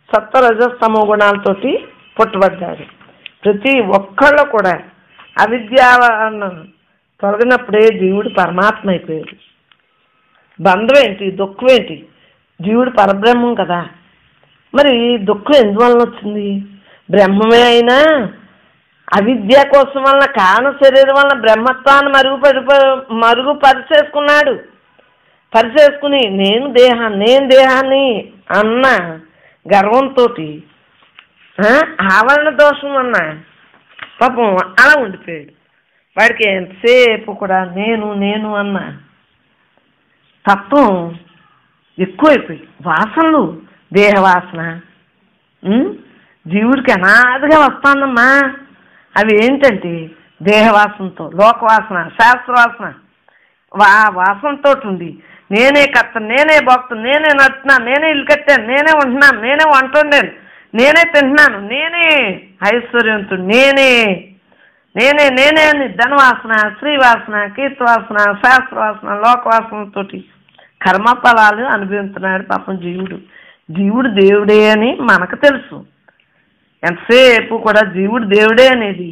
సత్వరజస్తమో గుణాలతో పుట్టబడ్డాడు. ప్రతి ఒక్కళ్ళు కూడా అవిద్యావరణ తొలగినప్పుడే జీవుడు పరమాత్మ అయిపోయాడు. బంధం ఏంటి, దుఃఖం ఏంటి, జీవుడు పరబ్రహ్మం కదా. మరి దుఃఖం ఎందువలన వచ్చింది? బ్రహ్మమే అయినా అవిద్య కోసం వలన, కారణ శరీరం వలన బ్రహ్మత్వాన్ని మరుగుపరిచేసుకున్నాడు. పరిచేసుకుని నేను దేహాన్ని అన్న గర్వంతో ఆవరణ దోషం అన్న పాపం అలా ఉండిపోయాడు. వాడికి ఎంతసేపు కూడా నేను అన్న తత్వం ఎక్కువైపోయి, వాసనలు, దేహవాసన జీవుడికి అనాదిగా వస్తానమ్మా. అవి ఏంటంటే దేహవాసనతో, లోకవాసన, శాస్త్రవాసన, వాసనతో ఉండి నేనే కర్తను, నేనే భక్తును, నేనే నడుతున్నాను, నేనే ఇల్లు కట్టాను, నేనే ఉంటున్నాను, నేనే వంట వండాను, నేనే తింటున్నాను, నేనే ఐశ్వర్యంతుడు, నేనే అని ధనవాసన, శ్రీవాసన, కీర్తివాసన, శాస్త్రవాసన, లోకవాసనతో కర్మఫలాలు అనుభవిస్తున్నాడు పాపం జీవుడు. జీవుడు దేవుడే అని మనకు తెలుసు. ఎంతసేపు కూడా జీవుడు దేవుడే అనేది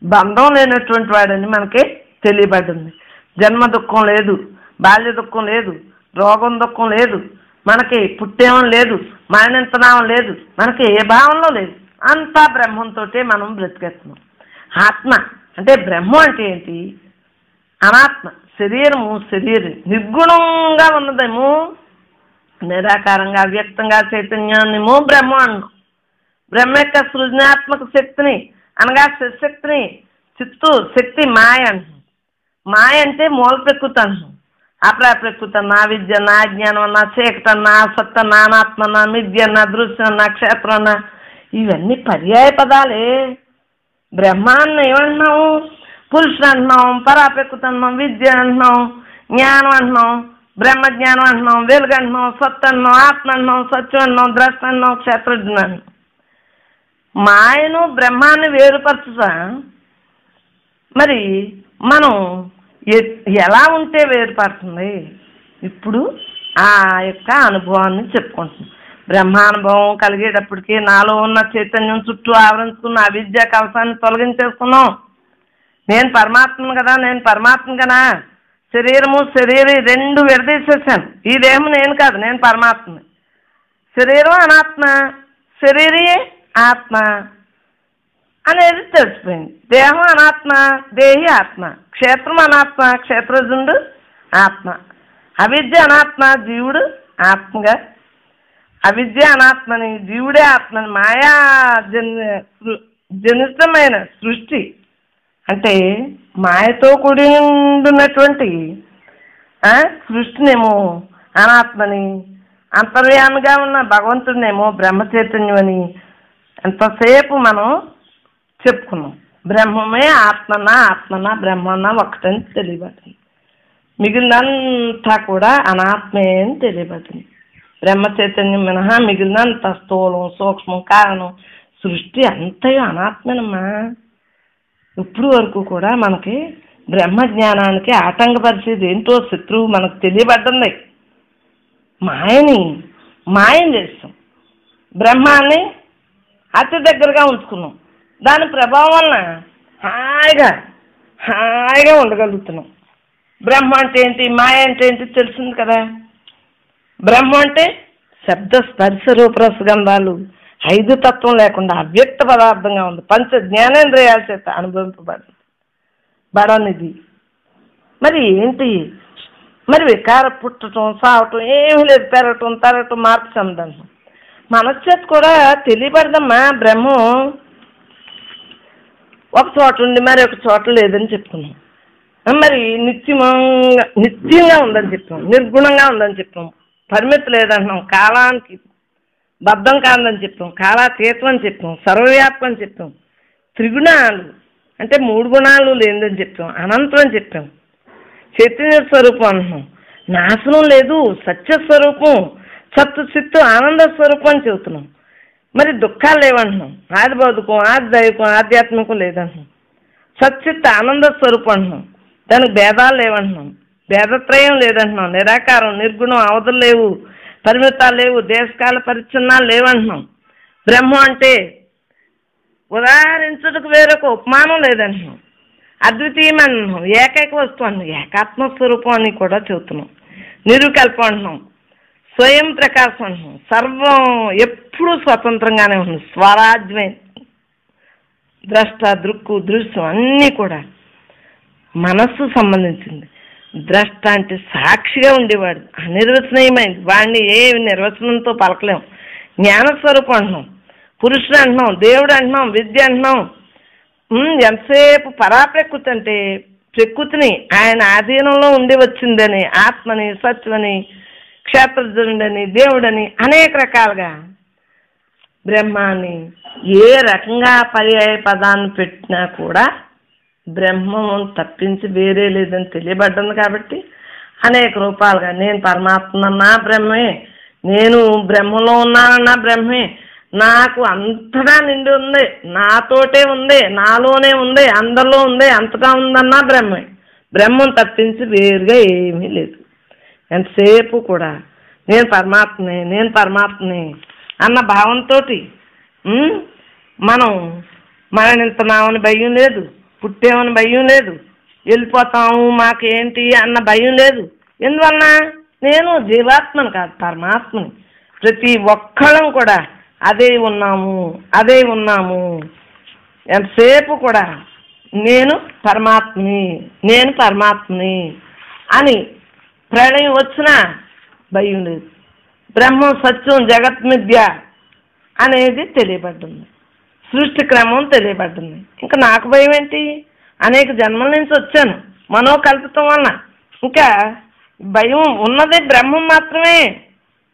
బంధం లేనటువంటి వాడని మనకి తెలియబడింది. జన్మ దుఃఖం లేదు, బాల్య దుఃఖం లేదు, రోగం దుఃఖం లేదు, మనకి పుట్టేమం లేదు, మరణించడం లేదు, మనకి ఏ భావంలో లేదు. అంతా బ్రహ్మంతో మనం బ్రతికేస్తున్నాం. ఆత్మ అంటే బ్రహ్మం అంటే ఏంటి? అనాత్మ, శరీరం నిర్గుణంగా ఉన్నదేమో, నిరాకారంగా అవ్యక్తంగా చైతన్యాన్నేమో బ్రహ్మ అన్నాం. బ్రహ్మ యొక్క సృజనాత్మక శక్తిని అనగా శక్తిని చిత్తు శక్తి మాయ అంటాం. మాయ అంటే మూల ప్రకృతి అంటాం. అప్రా ప్రకృతి అన్నా, విద్య అన్నా, అజ్ఞానం అన్నా, చీకటి అన్నా, సత్త అన్నా, అనాత్మ అన్నా, మిథ్య అన్నా, దృశ్యం అన్నా, క్షేత్రం అన్నా, ఇవన్నీ పర్యాయ పదాలే. బ్రహ్మాన్ని ఏమంటున్నాం? పురుషుడు అంటున్నాం, పరాప్రకృతి అంటున్నాం, విద్య అంటున్నాం, జ్ఞానం అంటున్నాం, బ్రహ్మజ్ఞానం అంటున్నాం, వెలుగు అంటున్నాం, సత్ అంటున్నాం, ఆత్మ అంటున్నాం, సత్యం అంటున్నాం, ద్రష్ట అంటున్నాం, క్షేత్రజ్ఞ అంటున్నాం. మాయను బ్రహ్మాన్ని వేరుపరచుతా మరి మనం ఎలా ఉంటే వేరుపడుతుంది? ఇప్పుడు ఆ యొక్క అనుభవాన్ని చెప్పుకుంటున్నాం. బ్రహ్మానుభవం కలిగేటప్పటికీ నాలో ఉన్న చైతన్యం చుట్టూ ఆవరించుకున్న అవిద్య కవసాన్ని తొలగించేసుకున్నాం. నేను పరమాత్మను కదా, శరీరం రెండు విడదీసేసాను. ఈ దేహం నేను కాదు, నేను పరమాత్మని. శరీరం అనాత్మ, శరీరే ఆత్మ అనేది తెలిసిపోయింది. దేహం అనాత్మ, దేహి ఆత్మ. క్షేత్రం అనాత్మ, క్షేత్రజుండు ఆత్మ. అవిద్య అనాత్మ, జీవుడు ఆత్మగా. అవిద్య అనాత్మని, జీవుడే ఆత్మని. మాయా జనితమైన సృష్టి అంటే మాయతో కూడినటువంటి సృష్టినేమో అనాత్మని, అంతర్యామిగా ఉన్న భగవంతుడినేమో బ్రహ్మ చైతన్యం అని ఎంతసేపు మనం చెప్పుకున్నాం. బ్రహ్మమే ఆత్మన్నా బ్రహ్మన్నా ఒకటని తెలియబడుతుంది. మిగిలినంతా కూడా అనాత్మే అని తెలియబడుతుంది. బ్రహ్మ చైతన్యం మినహా మిగిలినంత స్థూలం, సూక్ష్మం, కారణం, సృష్టి అంతయు అనాత్మేనమ్మా. ఇప్పుడు వరకు కూడా మనకి బ్రహ్మజ్ఞానానికి ఆటంకపరిచేది ఏంటో శత్రువు మనకు తెలియబడ్డంది. మాయం చేస్తాం, బ్రహ్మాన్ని అతి దగ్గరగా ఉంచుకున్నాం. దాని ప్రభావం వలన హాయిగా ఉండగలుగుతున్నాం. బ్రహ్మ అంటే ఏంటి, మాయ అంటే ఏంటి తెలిసింది కదా. బ్రహ్మ అంటే శబ్ద స్పర్శ రూపరసగంధాలు 5 తత్వం లేకుండా అవ్యక్త పదార్థంగా ఉంది. పంచ జ్ఞానేంద్రియాల చేత అనుభవింపబడనిది. మరి ఏంటి, మరి వికార పుట్టడం సావటం ఏమీ లేదు, పెరగటం తరగటం మార్పు చెందడం. మనశ్చేత కూడా తెలియబడదమ్మా. బ్రహ్మం ఒక చోట ఉండి మరి ఒక చోట లేదని చెప్తున్నాం. మరి నిత్యంగా ఉందని చెప్తున్నాం, నిర్గుణంగా ఉందని చెప్తున్నాం, పరిమితి లేదంటున్నాం, కాలానికి బద్ధం కాదని చెప్తాం, కాలాతీతం అని చెప్తాం, సర్వవ్యాప్తం అని చెప్తాం, త్రిగుణాలు అంటే 3 గుణాలు లేదని చెప్తాం, అనంతం అని చెప్పాం, చైతన్య స్వరూపం అంటున్నాం, నాశనం లేదు, సత్యస్వరూపం, సత్తు చిత్తు ఆనంద స్వరూపం అని చెబుతున్నాం. మరి దుఃఖాలు లేవంటున్నాం, ఆది భౌతికం ఆది దైవికం ఆధ్యాత్మికం లేదంటున్నాం, సచ్చిత్ ఆనంద స్వరూపం అంటున్నాం, దానికి భేదాలు లేవంటున్నాం, భేదత్రయం లేదంటున్నాం, నిరాకారం నిర్గుణం అవధులు లేవు, పరిమితాలు లేవు, దేశకాల పరిచ్ఛిన్నాలు లేవంటున్నాం. బ్రహ్మం అంటే ఉదాహరించుటకు వేరొక ఉపమానం లేదంటున్నాం, అద్వితీయం అంటున్నాం, ఏకైక వస్తువు అంటున్నాం, ఏకాత్మస్వరూపం అని కూడా చెబుతున్నాం, నిరుకల్పం అంటున్నాం, స్వయం ప్రకాశం అంటున్నాం, సర్వం ఎప్పుడూ స్వతంత్రంగానే ఉంది, స్వరాజ్యమే, ద్రష్ట దృక్కు దృశ్యం అన్నీ కూడా మనస్సు సంబంధించింది. ద్రష్ట అంటే సాక్షిగా ఉండేవాడు, అనిర్వచనీయమైంది, వాడిని ఏ నిర్వచనంతో పలకలేం. జ్ఞానస్వరూపం అంటున్నాం, పురుషుడు అంటున్నాం, దేవుడు అంటున్నాం, విద్య అంటున్నాం. ఎంతసేపు పరాప్రకృతి అంటే ప్రకృతిని ఆయన ఆధీనంలో ఉండి వచ్చిందని, ఆత్మని, సత్వని, క్షేత్రజ్ఞుడని, దేవుడని అనేక రకాలుగా బ్రహ్మాన్ని ఏ రకంగా పర్యాయ పదాన్ని పెట్టినా కూడా బ్రహ్మం తప్పించి వేరే లేదని తెలియబడ్డాను. కాబట్టి అనేక రూపాలుగా నేను పరమాత్మన్నా బ్రహ్మే, నేను బ్రహ్మలో ఉన్నానన్నా బ్రహ్మే, నాకు అంతగా నిండి ఉంది, నాతోటే ఉంది, నాలోనే ఉంది, అందరిలో ఉంది, అంతగా ఉందన్నా బ్రహ్మే. బ్రహ్మం తప్పించి వేరుగా ఏమీ లేదు. ఎంతసేపు కూడా నేను పరమాత్మని నేను పరమాత్మని అన్న భావంతో మనం మరణిస్తున్నామని భయం లేదు, పుట్టేమని భయం లేదు, వెళ్ళిపోతాము మాకేంటి అన్న భయం లేదు. ఎందువలన నేను జీవాత్మను కాదు పరమాత్మని. ప్రతి ఒక్కళ్ళం కూడా అదే ఉన్నాము అదే ఉన్నాము. ఎంతసేపు కూడా నేను పరమాత్మని నేను పరమాత్మని అని ప్రళయం వచ్చినా భయం లేదు. బ్రహ్మం సత్యం జగత్ మిథ్య అనేది తెలియబడ్డింది, సృష్టి క్రమం తెలియబడ్డింది. ఇంకా నాకు భయం ఏంటి? అనేక జన్మల నుంచి వచ్చాను మనోకల్పితం వలన. ఇంకా భయం ఉన్నది బ్రహ్మం మాత్రమే.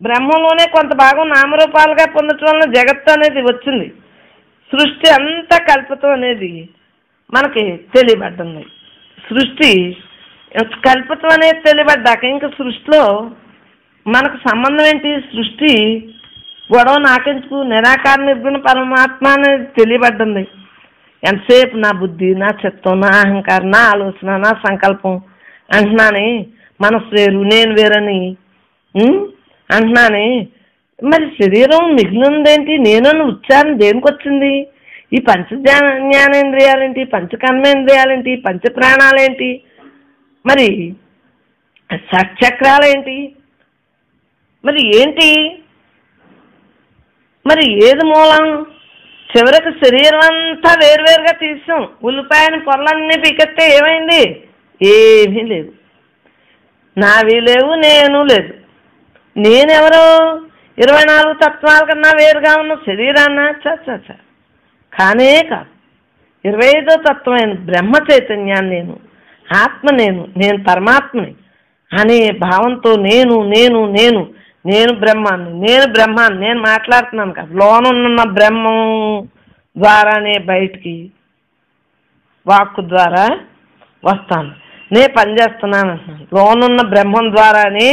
బ్రహ్మంలోనే కొంత భాగం నామరూపాలుగా పొందటం వలన జగత్తు అనేది వచ్చింది. సృష్టి అంతా కల్పితం అనేది మనకి తెలియబడ్డింది. సృష్టి కల్పితం అనేది తెలియబడ్డాక ఇంకా సృష్టిలో మనకు సంబంధం ఏంటి? సృష్టి గొడవ నాకెందుకు? నిరాకార నిర్గుణ పరమాత్మ అనేది తెలియబడ్డింది. ఎంతసేపు నా బుద్ధి నా చిత్తం నా అహంకారం నా ఆలోచన నా సంకల్పం అంటున్నానే, మనసు వేరు నేను వేరని అంటున్నానే. మరి శరీరం మిగిలిందేంటి? నేను ఉచ్చారణ దేనికి వచ్చింది? ఈ పంచ జ్ఞానేంద్రియాలేంటి, పంచకర్మేంద్రియాలేంటి, పంచ ప్రాణాలేంటి, మరి షట్చక్రాలేంటి, మరి ఏంటి? మరి ఏది మూలం? చివరికి శరీరం అంతా వేరువేరుగా తీసాం. ఉల్లిపాయని పొరలన్నీ పీకెత్తే ఏమైంది? ఏమీ లేదు. నావి లేవు నేను లేదు. నేనెవరో 24 తత్వాల కన్నా వేరుగా ఉన్న శరీరాన్న చ కానే కాదు. 25వ తత్వమైన బ్రహ్మ చైతన్యాన్ని నేను ఆత్మ నేను పరమాత్మని అనే భావంతో నేను నేను నేను నేను బ్రహ్మాన్ని నేను మాట్లాడుతున్నాను కదా. లోనున్న బ్రహ్మం ద్వారానే బయటికి వాక్కు ద్వారా వస్తాను. నేను పనిచేస్తున్నాను అంటున్నాను. లోనున్న బ్రహ్మం ద్వారానే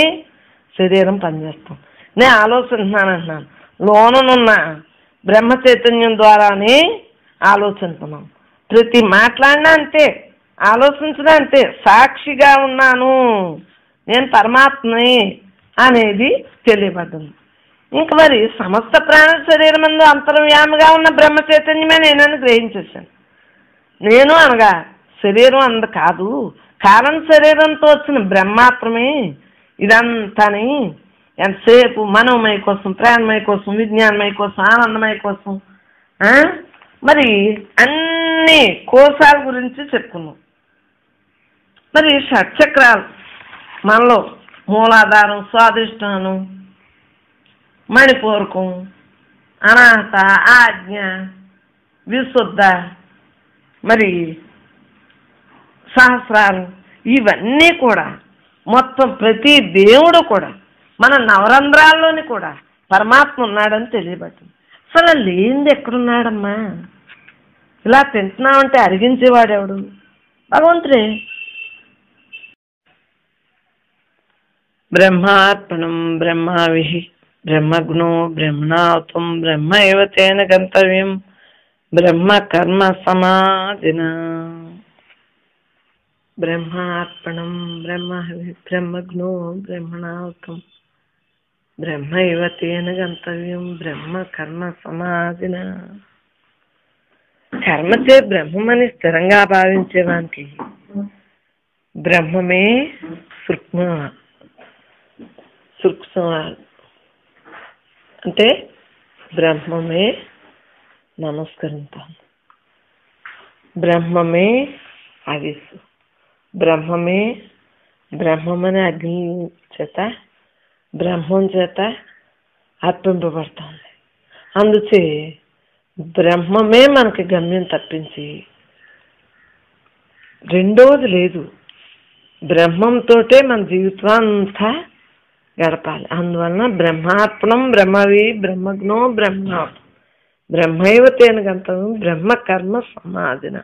శరీరం పనిచేస్తాం. నేను ఆలోచిస్తున్నాను అంటున్నాను. లోనున్న బ్రహ్మ చైతన్యం ద్వారానే ఆలోచిస్తున్నాం. ప్రతి మాట్లాడినా అంతే, ఆలోచించినా అంతే. సాక్షిగా ఉన్నాను నేను పరమాత్మని అనేది తెలియబడ్డింది. ఇంక మరి సమస్త ప్రాణ శరీరం అందు అంతర్యామిగా ఉన్న బ్రహ్మ చైతన్యమే నేనని గ్రహించేశాను. నేను అనగా శరీరం అంత కాదు, కారణ శరీరంతో వచ్చిన బ్రహ్మాత్రమే ఇదంతాని. ఎంతసేపు మనోమయ కోసం, ప్రాణమయ కోసం, విజ్ఞానమయ కోసం, ఆనందమయ కోసం మరి అన్ని కోశాల గురించి చెప్పుకున్నాం. మరి షట్చక్రాలు మనలో మూలాధారం, స్వాదిష్టానం, మణిపూరకం, అనాహత, ఆజ్ఞ, విశుద్ధ, మరి సహస్రాలు, ఇవన్నీ కూడా మొత్తం ప్రతి దేవుడు కూడా మన నవరంధ్రాల్లోని కూడా పరమాత్మ ఉన్నాడని తెలియబట్టింది. అసలు లేనిది ఎక్కడున్నాడమ్మా? ఇలా తింటున్నామంటే అరిగించేవాడెవడు? భగవంతుడే. బ్రహ్మార్పణం బ్రహ్మావిహి బ్రహ్మజ్ఞో బ్రహ్మణాహుతం బ్రహ్మైవ తేన గంతవ్యం బ్రహ్మ కర్మ సమాధిన. బ్రహ్మార్పణం బ్రహ్మావిహి బ్రహ్మజ్ఞో బ్రహ్మణాహుతం బ్రహ్మైవ తేన గంతవ్యం బ్రహ్మ కర్మ సమాధిన. కర్మచే బ్రహ్మమని స్థిరంగా భావించేవానికి బ్రహ్మమే సూక్ష్మ అంటే బ్రహ్మమే నమస్కరిస్తాం, బ్రహ్మమే ఆవిస్సు, బ్రహ్మమే బ్రహ్మమని అగ్ని చేత బ్రహ్మం చేత అర్పింపబడుతుంది. అందుచే బ్రహ్మమే మనకి గమ్యం తప్పించి రెండోది లేదు. బ్రహ్మంతోటే మన జీవితం అంతా గడపాలి. అందువలన బ్రహ్మార్పణం బ్రహ్మవి బ్రహ్మజ్ఞో బ్రహ్మాహుతం బ్రహ్మైవ తేన గంతవ్యం బ్రహ్మ కర్మ సమాధిన.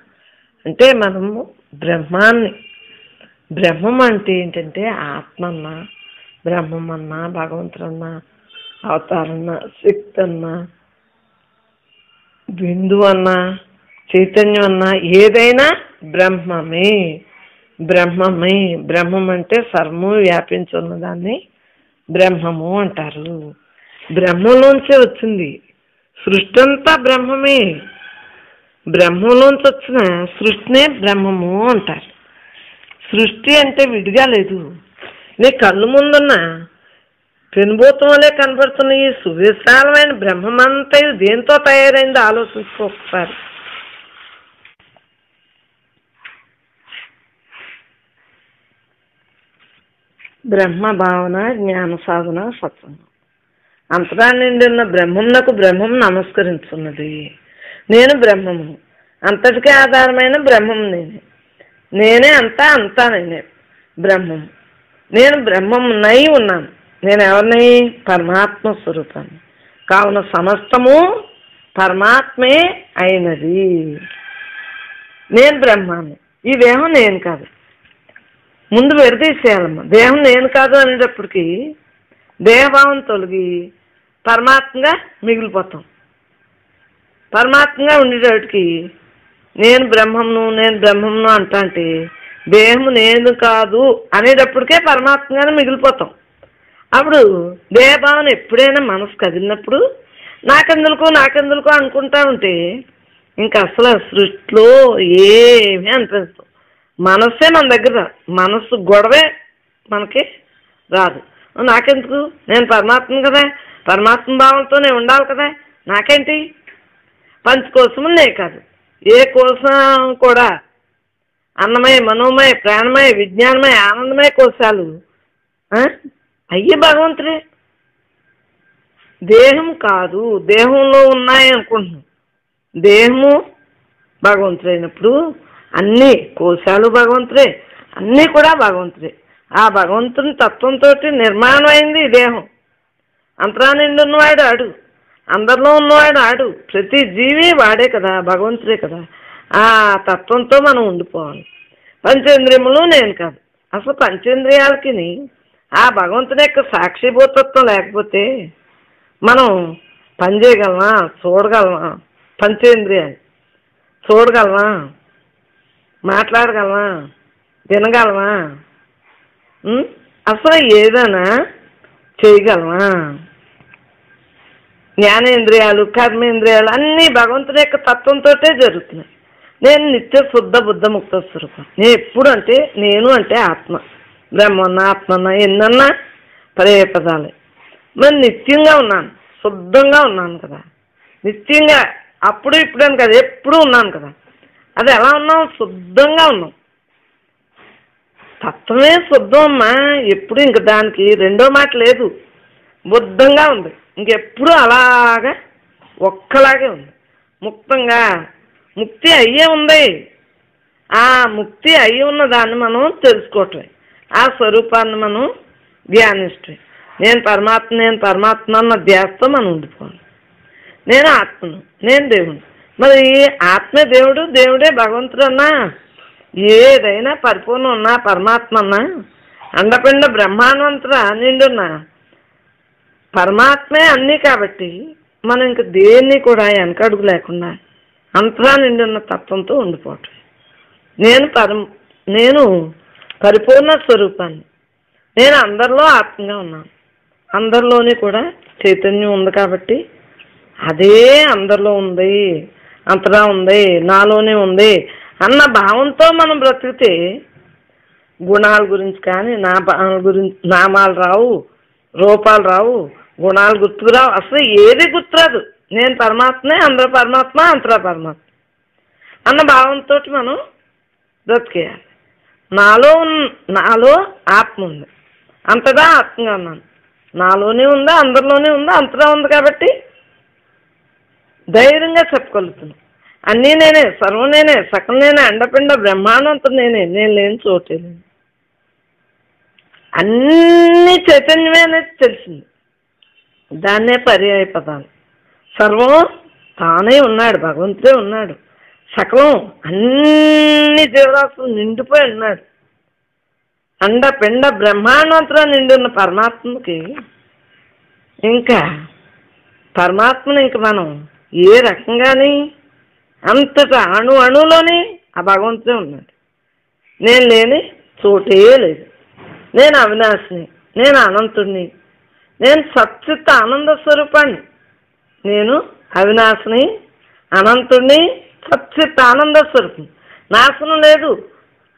అంటే మనము బ్రహ్మాన్ని, బ్రహ్మం అంటే ఏంటంటే ఆత్మన్నా, బ్రహ్మమన్నా, భగవంతుడన్నా, అవతారన్నా, శక్తి అన్నా, బిందువు అన్నా, చైతన్యం అన్నా ఏదైనా బ్రహ్మమే. బ్రహ్మమే. బ్రహ్మం అంటే సర్వము వ్యాపించి ఉన్నదాన్ని బ్రహ్మము అంటారు. బ్రహ్మంలోంచే వచ్చింది సృష్టి అంతా. బ్రహ్మమే. బ్రహ్మంలోంచి వచ్చిన సృష్టినే బ్రహ్మము అంటారు. సృష్టి అంటే విడిగా లేదు. నీ కళ్ళు ముందున్న పెనుభూతం వలె కనబడుతున్న ఈ సువిశాలమైన బ్రహ్మమంతా దేంతో తయారైందో ఆలోచించుకో ఒకసారి. బ్రహ్మ భావన, జ్ఞాన సాధన, సత్సంగం. అంతటా నిండిన బ్రహ్మమునకు బ్రహ్మం నమస్కరించున్నది. నేను బ్రహ్మము, అంతటికీ ఆధారమైన బ్రహ్మము నేనే. నేనే అంతా, అంతా నేనే బ్రహ్మము. నేను బ్రహ్మమునై ఉన్నాను. నేను ఎవరినై? పరమాత్మ స్వరూపాన్ని. కావున సమస్తము పరమాత్మే అయినది. నేను బ్రహ్మాన్ని. ఈ దేహం నేను కాదు. ముందు విడదీసేయాలమ్మా. దేహం నేను కాదు అనేటప్పటికీ దేహభావం తొలగి పరమాత్మగా మిగిలిపోతాం. పరమాత్మగా ఉండేటప్పటికి నేను బ్రహ్మమును, నేను బ్రహ్మమును అంటే దేహము నేను కాదు అనేటప్పటికే పరమాత్మగానే మిగిలిపోతాం. అప్పుడు దేహభావన ఎప్పుడైనా మనసు కదిలినప్పుడు నాకెందుకు అనుకుంటా ఉంటే ఇంకా అసలు సృష్టిలో ఏమీ అనిపిస్తాం. మనస్సే మన దగ్గర, మనస్సు గొడవే మనకి రాదు. నాకెందుకు, నేను పరమాత్మ కదా, పరమాత్మ భావంతో నేను ఉండాలి కదా, నాకేంటి? పంచకోశమునే కాదు, ఏ కోశం కూడా అన్నమయ, మనోమయ, ప్రాణమయ, విజ్ఞానమయ, ఆనందమయ కోశాలు అయ్యే భగవంతుడే. దేహం కాదు, దేహంలో ఉన్నాయి అనుకుంటున్నాం. దేహము భగవంతుడు అయినప్పుడు అన్ని కోశాలు భగవంతుడే, అన్నీ కూడా భగవంతుడే. ఆ భగవంతుని తత్వంతో నిర్మాణం అయింది దేహం. అంతరా నిండి ఉన్నవాడు ఆడు, అందరిలో ఉన్నవాడు ఆడు, ప్రతి జీవి వాడే కదా, భగవంతుడే కదా. ఆ తత్వంతో మనం ఉండిపోవాలి. పంచేంద్రియములు నేను కాదు. అసలు పంచేంద్రియాలకి ఆ భగవంతుని యొక్క సాక్షిభూతత్వం లేకపోతే మనం పని చేయగలమా? చూడగలమా? పంచేంద్రియాలు చూడగలమా? మాట్లాడగలమా? వినగలమా? అసలు ఏదైనా చేయగలమా? జ్ఞానేంద్రియాలు, కర్మేంద్రియాలు అన్నీ భగవంతుని యొక్క తత్వంతో జరుగుతున్నాయి. నేను నిత్య శుద్ధ బుద్ధ ముక్త స్వరూపం. నేను ఎప్పుడు అంటే నేను అంటే ఆత్మ, బ్రహ్మన్న ఆత్మన్న ఎన్నన్నా పర్యాయ పదాలే. మరి నిత్యంగా ఉన్నాను, శుద్ధంగా ఉన్నాను కదా, నిత్యంగా. అప్పుడు ఇప్పుడు అని కదా, ఎప్పుడు ఉన్నాను కదా. అది ఎలా ఉన్నాం? శుద్ధంగా ఉన్నాం. తత్వమే శుద్ధం అమ్మా. ఎప్పుడు ఇంక దానికి రెండో మాట లేదు. బుద్ధంగా ఉంది, ఇంకెప్పుడు అలాగా ఒక్కలాగే ఉంది. ముక్తంగా ముక్తి అయ్యే ఉంది. ఆ ముక్తి అయ్యి ఉన్న దాన్ని మనం తెలుసుకోవటమే, ఆ స్వరూపాన్ని మనం ధ్యానిష్టమే. నేను పరమాత్మ అన్న ధ్యాసతో మనం ఉండిపోవాలి. నేను ఆత్మను, నేను దేవుడు. మరి ఆత్మే దేవుడు, దేవుడే భగవంతుడు అన్నా, ఏదైనా పరిపూర్ణం ఉన్నా పరమాత్మ అన్నా, అండపిండ బ్రహ్మాండంతర నిండున్నా పరమాత్మే అన్నీ. కాబట్టి మనం ఇంక దేన్ని కూడా వెనకడుగు లేకుండా అంతరా నిండున్న తత్వంతో ఉండిపోవటం. నేను పరిపూర్ణ స్వరూపాన్ని. నేను అందరిలో ఆత్మగా ఉన్నాను. అందరిలోని కూడా చైతన్యం ఉంది కాబట్టి అదే అందరిలో ఉంది, అంతరా ఉంది, నాలోనే ఉంది అన్న భావంతో మనం బ్రతికితే గుణాల గురించి కానీ నామాలు రావు, రూపాలు రావు, గుణాలు గుర్తుకు రావు, అసలు ఏది గుర్తురాదు. నేను పరమాత్మే, అందరూ పరమాత్మ, అంతరా పరమాత్మ అన్న భావంతో మనం బ్రతికేయాలి. నాలో ఆత్మ ఉంది, అంతగా ఆత్మగా ఉన్నాను. నాలోనే ఉందా, అందరిలోనే ఉందా, అంతగా ఉంది కాబట్టి ధైర్యంగా చెప్పగలుగుతున్నాను. అన్నీ నేనే, సర్వం నేనే, సకలం నేనే, అండపిండ బ్రహ్మాండంతో నేనే, నేను లేని చోటే లేదు. అన్నీ చైతన్యమే అనేది తెలిసింది. దాన్నే పర్యాయ పదాలు. సర్వం తానే ఉన్నాడు, భగవంతుడే ఉన్నాడు. సకలం అన్ని జీవరాశులు నిండిపోయి ఉన్నాడు. అండపిండ బ్రహ్మాండంతో నిండి ఉన్న పరమాత్మకి ఇంకా పరమాత్మను ఇంక మనం ఏ రకంగాని అంతటా అణువులోని ఆ భగవంతుడే ఉన్నాడు. నేను లేని చోటే లేదు. నేను అవినాశిని, నేను అనంతుడిని, నేను సచ్చిత్త ఆనంద స్వరూపాన్ని. నేను అవినాశిని, అనంతుడిని, సచ్చిత్త ఆనంద స్వరూపం. నాశనం లేదు,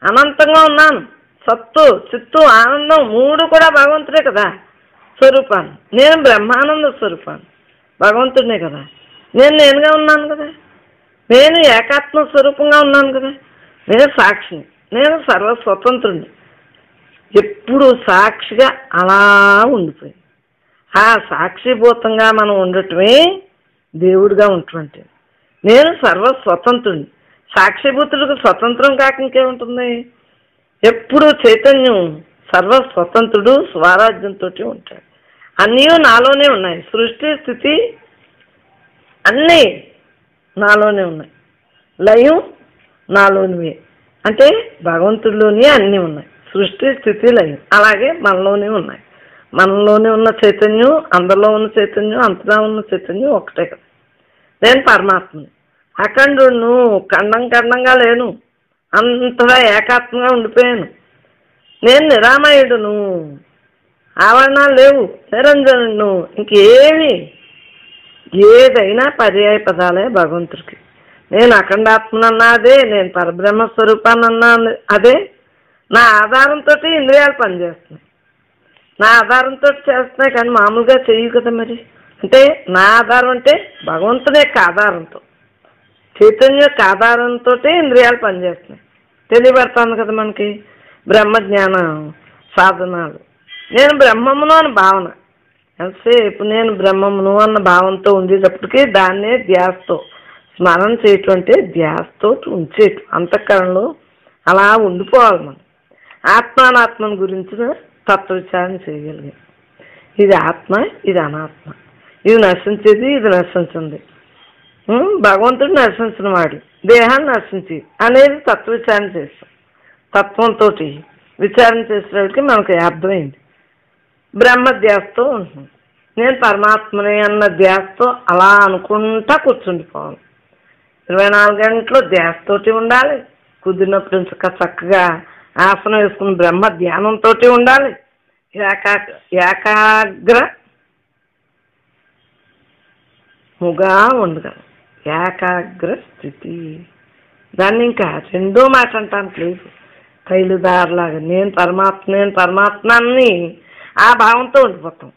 అనంతంగా ఉన్నాను. సత్తు, చిత్తు, ఆనందం మూడు కూడా భగవంతుడే కదా స్వరూపాన్ని. నేను బ్రహ్మానంద స్వరూపాన్ని, భగవంతుడినే కదా. నేనుగా ఉన్నాను కదా. నేను ఏకాత్మ స్వరూపంగా ఉన్నాను కదా. నేను సాక్షిని, నేను సర్వస్వతంత్రుడిని. ఎప్పుడు సాక్షిగా అలా ఉండిపోయింది. ఆ సాక్షిభూతంగా మనం ఉండటమే దేవుడిగా ఉంటుంటే. నేను సర్వస్వతంత్రుడిని. సాక్షిభూతుడికి స్వతంత్రం కాక ఇంకేముంటుంది? ఎప్పుడు చైతన్యం సర్వస్వతంత్రుడు, స్వరాజ్యంతో ఉంటాడు. అన్నీ నాలోనే ఉన్నాయి. సృష్టి, స్థితి అన్నీ నాలోనే ఉన్నాయి. లయం నాలోనివే. అంటే భగవంతుడిలోనే అన్నీ ఉన్నాయి. సృష్టి, స్థితి, లయం అలాగే మనలోనే ఉన్నాయి. మనలోనే ఉన్న చైతన్యం, అందరిలో ఉన్న చైతన్యం, అంతటా ఉన్న చైతన్యం ఒకటే కదా. నేను పరమాత్మని, అఖండును, ఖండంగా లేను, అంతగా ఏకాత్మగా ఉండిపోయాను. నేను నిరామయుడును, ఆవరణాలు లేవు, నిరంజనుడును. ఇంకేమి ఏదైనా పర్యాయ పదాలే భగవంతుడికి. నేను అఖండాత్మనన్నా అదే, నేను పరబ్రహ్మ స్వరూపాన్నన్నా అదే. నా ఆధారంతో ఇంద్రియాలు పనిచేస్తున్నాయి, నా ఆధారంతో చేస్తున్నాయి, కానీ మామూలుగా చెయ్యి కదా. మరి అంటే నా ఆధారం అంటే భగవంతుని యొక్క ఆధారంతో, చైతన్య యొక్క ఆధారంతో ఇంద్రియాలు పనిచేస్తున్నాయి. తెలియబడుతుంది కదా మనకి బ్రహ్మజ్ఞాన సాధనాలు. నేను బ్రహ్మమును అని భావన, ఎంతసేపు నేను బ్రహ్మమును అన్న భావంతో ఉండేటప్పటికీ దాన్నే ధ్యాసతో స్మరణ చేయటం అంటే ధ్యాసతో ఉంచేయటం. అంతఃకరణలో అలా ఉండిపోవాలి మనం. ఆత్మానాత్మను గురించిన తత్వ విచారణ చేయగలిగాం. ఇది ఆత్మ, ఇది అనాత్మ, ఇది నశించేది, ఇది నశించింది. భగవంతుడు నశించిన వాడు, దేహాన్ని నశించి అనేది తత్వ విచారణ చేస్తాం. తత్వంతో విచారణ చేసేవాడికి మనకు అర్థమైంది. బ్రహ్మ ధ్యాసతో ఉంటుంది. నేను పరమాత్మని అన్న ధ్యాసతో అలా అనుకుంటా కూర్చుండిపోవాలి. 24 గంటలు ధ్యాసతోటి ఉండాలి. కుదిరినప్పుడు చక్కగా ఆసనం వేసుకుని బ్రహ్మ ధ్యానంతో ఉండాలి. ఏకాగ్రముగా ఉండగలం. ఏకాగ్ర స్థితి, దాన్ని ఇంకా రెండో మాట అంటానికి లేదు. కైలుదారులాగా నేను పరమాత్మని ఆ భావంతో ఉండిపోతాం.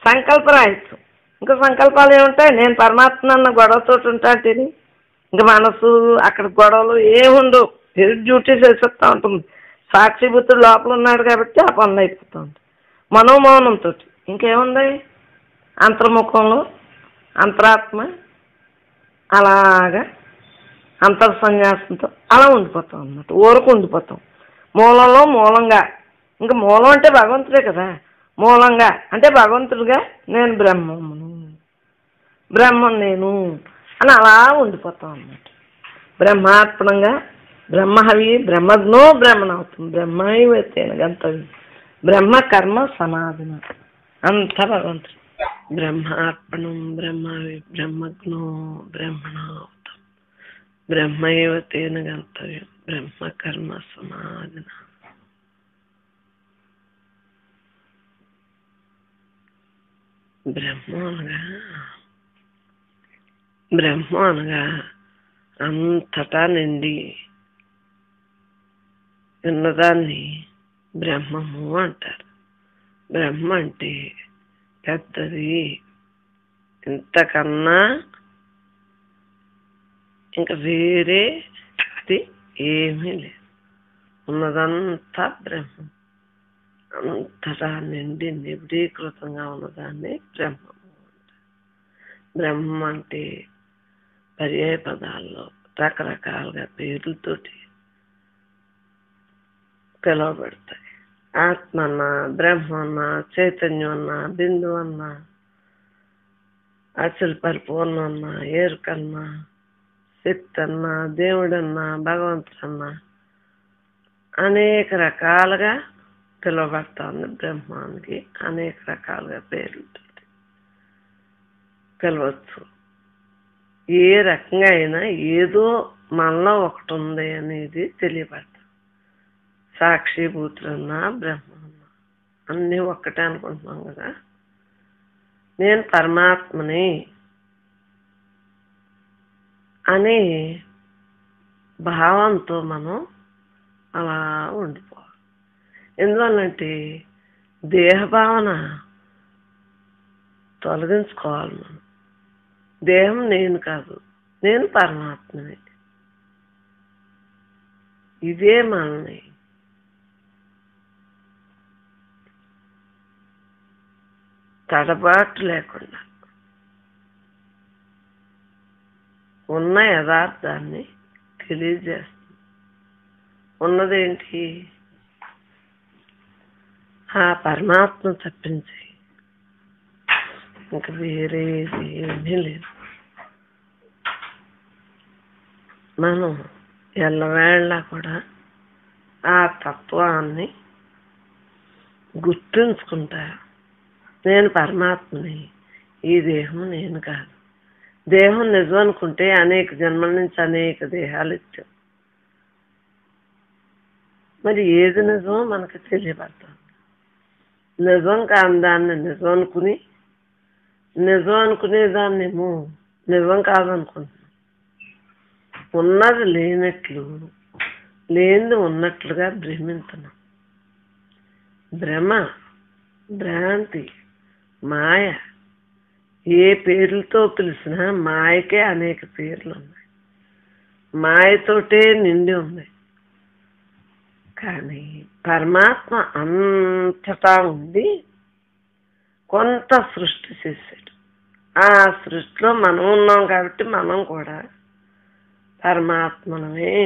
సంకల్పరాహిత్యం. ఇంకా సంకల్పాలు ఏముంటాయి? నేను పరమాత్మ అన్న గొడవతోటి ఉంటాంటిని. ఇంకా మనసు అక్కడ గొడవలు ఏముండవు. డ్యూటీ చేసేస్తూ ఉంటుంది. సాక్షిభూతుడు లోపల ఉన్నాడు కాబట్టి ఆ పనులు అయిపోతూ ఉంటాయి. మనోమౌనంతో ఇంకేముంది? అంతర్ముఖంలో అంతరాత్మ అలాగా అంతర్సన్యాసంతో అలా ఉండిపోతాం అన్నమాట. ఊరకు ఉండిపోతాం. మూలంలో మూలంగా, ఇంకా మూలం అంటే భగవంతుడే కదా. మూలంగా అంటే భగవంతుడిగా నేను బ్రహ్మం నేను అని అలా ఉండిపోతాం అన్నమాట. బ్రహ్మార్పణంగా బ్రహ్మహవి బ్రహ్మజ్ఞో బ్రహ్మణవుతుంది. బ్రహ్మైవతేన గంతవ్యం. బ్రహ్మ కర్మ సమాధిన అంతా భగవంతుడు. బ్రహ్మార్పణం బ్రహ్మవి బ్రహ్మజ్ఞో బ్రహ్మణవుతం. బ్రహ్మైవతేన గంతవ్యం. బ్రహ్మ కర్మ సమాధిన. బ్రహ్మ అనగా అంతటా నిండి ఉన్నదాన్ని బ్రహ్మము అంటారు. బ్రహ్మ అంటే పెద్దది, ఇంతకన్నా ఇంకా వేరేది ఏమీ లేదు. ఉన్నదంతా బ్రహ్మం. అంతటా నిండి నిబిడీకృతంగా ఉన్నదాన్ని బ్రహ్మము అంటారు. బ్రహ్మం అంటే పర్యాయ పదాల్లో రకరకాలుగా పేర్లతోటి పిలువబడతాయి. ఆత్మ అన్నా, బ్రహ్మ అన్నా, చైతన్యం అన్నా, బిందువు అన్నా, అసలు పరిపూర్ణ అన్నా, ఎరుకన్నా, శక్తి అన్నా, దేవుడన్నా, భగవంతుడన్నా అనేక రకాలుగా పిలువబడుతుంది. బ్రహ్మానికి అనేక రకాలుగా పేర్లతో పిలవచ్చు. ఏ రకంగా అయినా ఏదో మనలో ఒకటి ఉంది అనేది తెలియబడతాం. సాక్షిభూతులన్నా బ్రహ్మ అన్నా అన్నీ ఒక్కటే అనుకుంటున్నాం కదా. నేను పరమాత్మని అనే భావంతో మనం అలా ఉండిపోవాలి. ఎందువల్లంటే దేహభావన తొలగించుకోవాలి మనం. దేహం నేను కాదు, నేను పరమాత్మని. ఇదే మనల్ని తడబాటు లేకుండా ఉన్న యథార్థాన్ని తెలియజేస్తుంది. ఉన్నదేంటి? ఆ పరమాత్మ తప్పించి ఇంకా వేరేది ఏమీ లేదు. మనం ఎల్లవేళ కూడా ఆ తత్వాన్ని గుర్తుంచుకుంటా నేను పరమాత్మని, ఈ దేహం నేను కాదు. దేహం నిజం అనుకుంటే అనేక జన్మల నుంచి అనేక దేహాలు ఇచ్చాం. మరి ఏది నిజమో మనకు తెలియబడతాం. నిజం కాని దాన్ని నిజం అనుకుని, నిజం అనుకునేదాన్నేమో నిజం కాదనుకుంటున్నాం. ఉన్నది లేనట్లు, లేనిది ఉన్నట్లుగా భ్రమిస్తున్నాం. భ్రమ, భ్రాంతి, మాయ ఏ పేర్లతో పిలిచినా మాయకే అనేక పేర్లు ఉన్నాయి. మాయతోటే నిండి ఉంది. కానీ పరమాత్మ అంతటా ఉండి కొంత సృష్టి చేశాడు. ఆ సృష్టిలో మనం ఉన్నాం కాబట్టి మనం కూడా పరమాత్మనమే.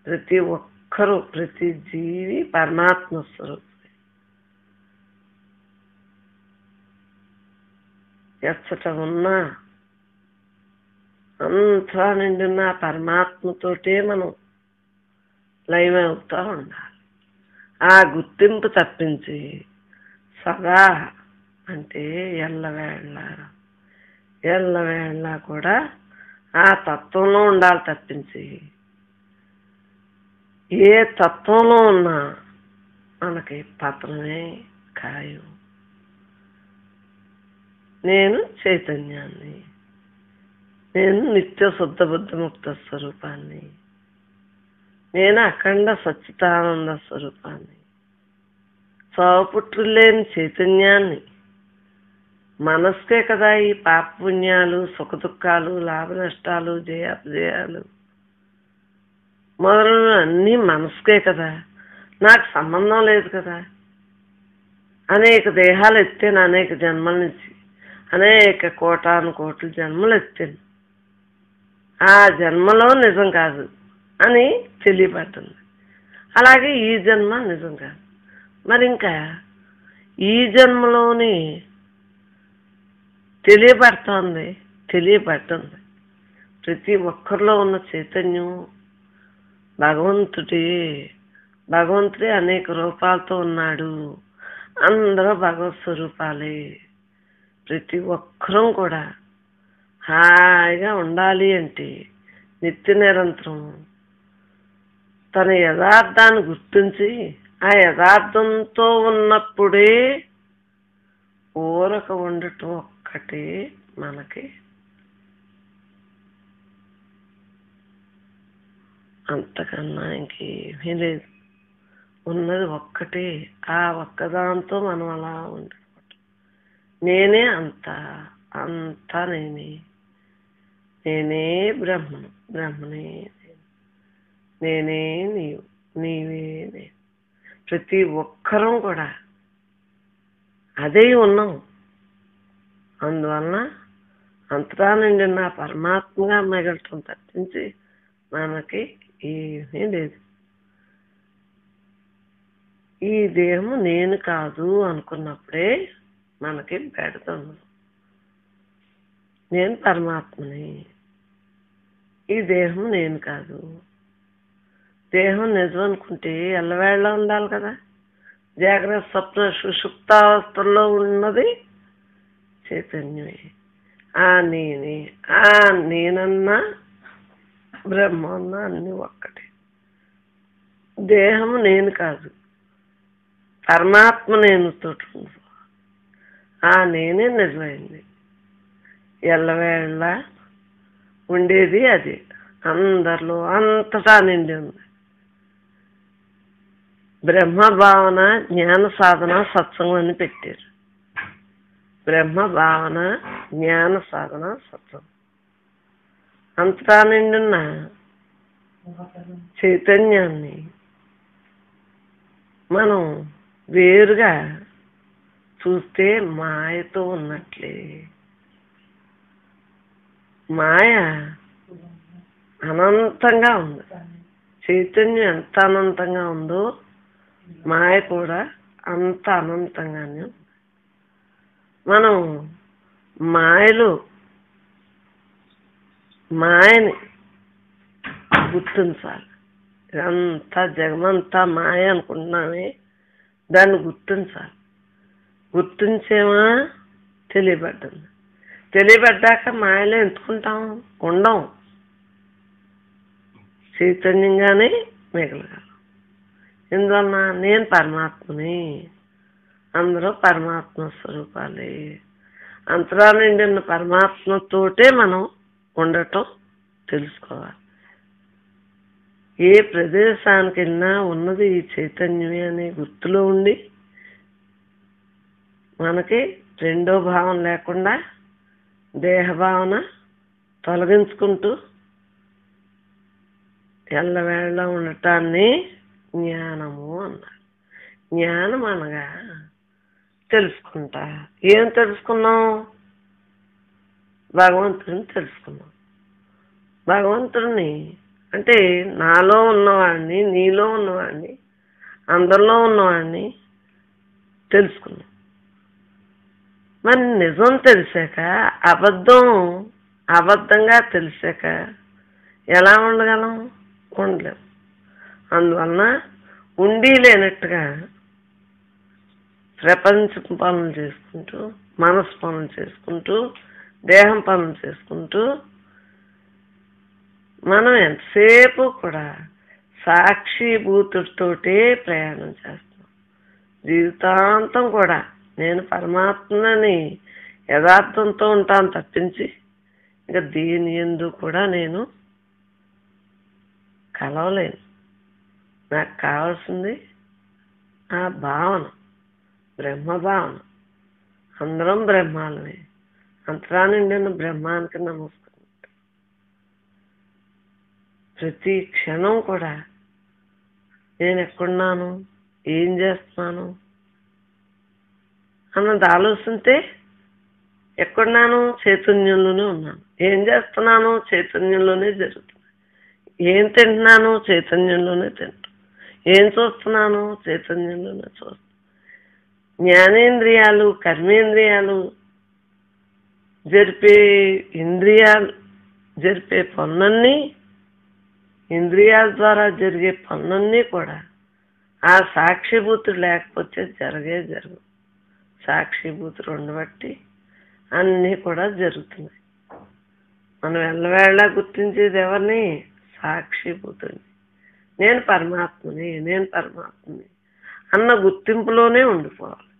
ప్రతి ఒక్కరూ, ప్రతి జీవి పరమాత్మ స్వరూపం. ఎచ్చట ఉన్నా అంతా నిండున్న పరమాత్మతోటే మనం లయమవుతూ ఉండాలి. ఆ గుర్తింపు తప్పించి సదా అంటే ఎల్లవేళ కూడా ఆ తత్వంలో ఉండాలి తప్పించి ఏ తత్వంలో ఉన్నా మనకి పతనమే ఖాయం. నేను చైతన్యాన్ని, నేను నిత్య శుద్ధ బుద్ధముక్త స్వరూపాన్ని, నేను అఖండ సచ్చితానంద స్వరూపాన్ని, చావుపుట్టులు లేని చైతన్యాన్ని. మనస్కే కదా ఈ పాపపుణ్యాలు, సుఖదుఖాలు, లాభ నష్టాలు, జయాపజయాలు మొదలైన అన్నీ మనసుకే కదా, నాకు సంబంధం లేదు కదా. అనేక దేహాలు ఎత్తాను, అనేక జన్మల నుంచి అనేక కోటాను కోట్ల జన్మలు ఎత్తాను. ఆ జన్మలో నిజం కాదు అని తెలియబడుతుంది. అలాగే ఈ జన్మ నిజం కాదు. మరి ఇంకా ఈ జన్మలోని తెలియబడుతుంది. ప్రతి ఒక్కరిలో ఉన్న చైతన్యం భగవంతుడే అనేక రూపాలతో ఉన్నాడు. అందరూ భగవత్ స్వరూపాలే. ప్రతి ఒక్కరూ కూడా హాయిగా ఉండాలి అంటే నిత్య నిరంతరం తన యథార్థాన్ని గుర్తించి ఆ యథార్థంతో ఉన్నప్పుడే ఊరక ఉండటం ఒక్కటే మనకి అంతకన్నా ఇంకేమీ లేదు. ఉన్నది ఒక్కటే. ఆ ఒక్కదాంతో మనం అలా ఉండిపోవటం. నేనే అంతా నేనే బ్రహ్మనే నేనే నీవే నేను. ప్రతి ఒక్కరం కూడా అదే ఉన్నాం. అందువలన అంతటా నుండి నా పరమాత్మగా మిగలటం తప్పించి మనకి ఏమీ లేదు. ఈ దేహము నేను కాదు అనుకున్నప్పుడే మనకి పెడుతుంది. నేను పరమాత్మని, ఈ దేహం నేను కాదు. దేహం నిజం అనుకుంటే ఎల్లవేళ ఉండాలి కదా. జాగ్రత్త స్వప్న సుషుప్తావస్థల్లో ఉన్నది చైతన్యమే. ఆ నేనన్నా బ్రహ్మ అన్నా అన్ని ఒక్కటే. దేహము నేను కాదు, పరమాత్మ నేను తోటి ఉంది. ఆ నేనే నిజమైంది. ఎల్లవేళ ఉండేది అది. అందరిలో అంతటా నిండి ఉంది. బ్రహ్మ భావన జ్ఞాన సాధన సత్సంగం అని పెట్టారు. బ్రహ్మ భావన జ్ఞాన సాధన సత్సంగం. అంతటా నిండున్న చైతన్యాన్ని మనం వేరుగా చూస్తే మాయతో ఉన్నట్లే. మాయ అనంతంగా ఉంది. చైతన్యం ఎంత అనంతంగా ఉందో మాయ కూడా అంత అనంతంగానే ఉంది. మనం మాయని గుర్తించాలి. ఇదంతా జగమంతా మాయ అనుకుంటున్నామే, దాన్ని గుర్తించాలి. గుర్తించేమా తెలియబడ్డంది. తెలియబడ్డాక మాయలో ఎంచుకుంటాం, ఉండం. చైతన్యంగానే మిగలగలం. ఎందువలన నేను పరమాత్మని, అందరూ పరమాత్మ స్వరూపాలే. అంతరా నిండిన పరమాత్మతోటే మనం ఉండటం తెలుసుకోవాలి. ఏ ప్రదేశానికి వెళ్ళినా ఉన్నది ఈ చైతన్యమే అనే గుర్తులో ఉండి మనకి రెండో భావం లేకుండా దేహభావన తొలగించుకుంటూ ఎల్లవేళ ఉండటాన్ని జ్ఞానము అన్నారు. జ్ఞానం అనగా తెలుసుకుంటా. ఏం తెలుసుకున్నాం? భగవంతుడిని తెలుసుకున్నాం. భగవంతుడిని అంటే నాలో ఉన్నవాడిని, నీలో ఉన్నవాడిని, అందరిలో ఉన్నవాడిని తెలుసుకున్నాం. మరి నిజం తెలిసాక అబద్ధంగా తెలిసాక ఎలా ఉండగలం? ఉండలేం. అందువలన ఉండి లేనట్టుగా ప్రపంచ పనులు చేసుకుంటూ, మనసు పనులు చేసుకుంటూ, దేహం పనులు చేసుకుంటూ మనం ఎంతసేపు కూడా సాక్షిభూతుడితోటే ప్రయాణం చేస్తాం. జీవితాంతం కూడా నేను పరమాత్మని యథార్థంతో ఉంటాను తప్పించి ఇంకా దీని యందు కూడా నేను కలవలేను. నాకు కావాల్సింది ఆ భావన, బ్రహ్మ భావన. అందరం బ్రహ్మాలమే. అంతరా నిండిన బ్రహ్మానికి నమస్కారం. ప్రతి క్షణం కూడా నేను ఎక్కడున్నాను, ఏం చేస్తున్నాను అన్నది ఆలోచిస్తే ఎక్కడున్నాను, చైతన్యంలోనే ఉన్నాను. ఏం చేస్తున్నాను, చైతన్యంలోనే జరుగుతుంది. ఏం తింటున్నాను, చైతన్యంలోనే తింటాను. ఏం చూస్తున్నాను, చైతన్యంలోనే చూస్తాను. జ్ఞానేంద్రియాలు, కర్మేంద్రియాలు జరిపే పనులన్నీ, ఇంద్రియాల ద్వారా జరిగే పనులన్నీ కూడా ఆ సాక్షిభూతుడు లేకపోతే జరగవు. సాక్షిభూతుడు ఉండబట్టి అన్నీ కూడా జరుగుతున్నాయి. మనం ఎల్లవేళ గుర్తించేది ఎవరిని? సాక్షిభూతుడిని. నేను పరమాత్మని అన్న గుర్తింపులోనే ఉండిపోవాలి.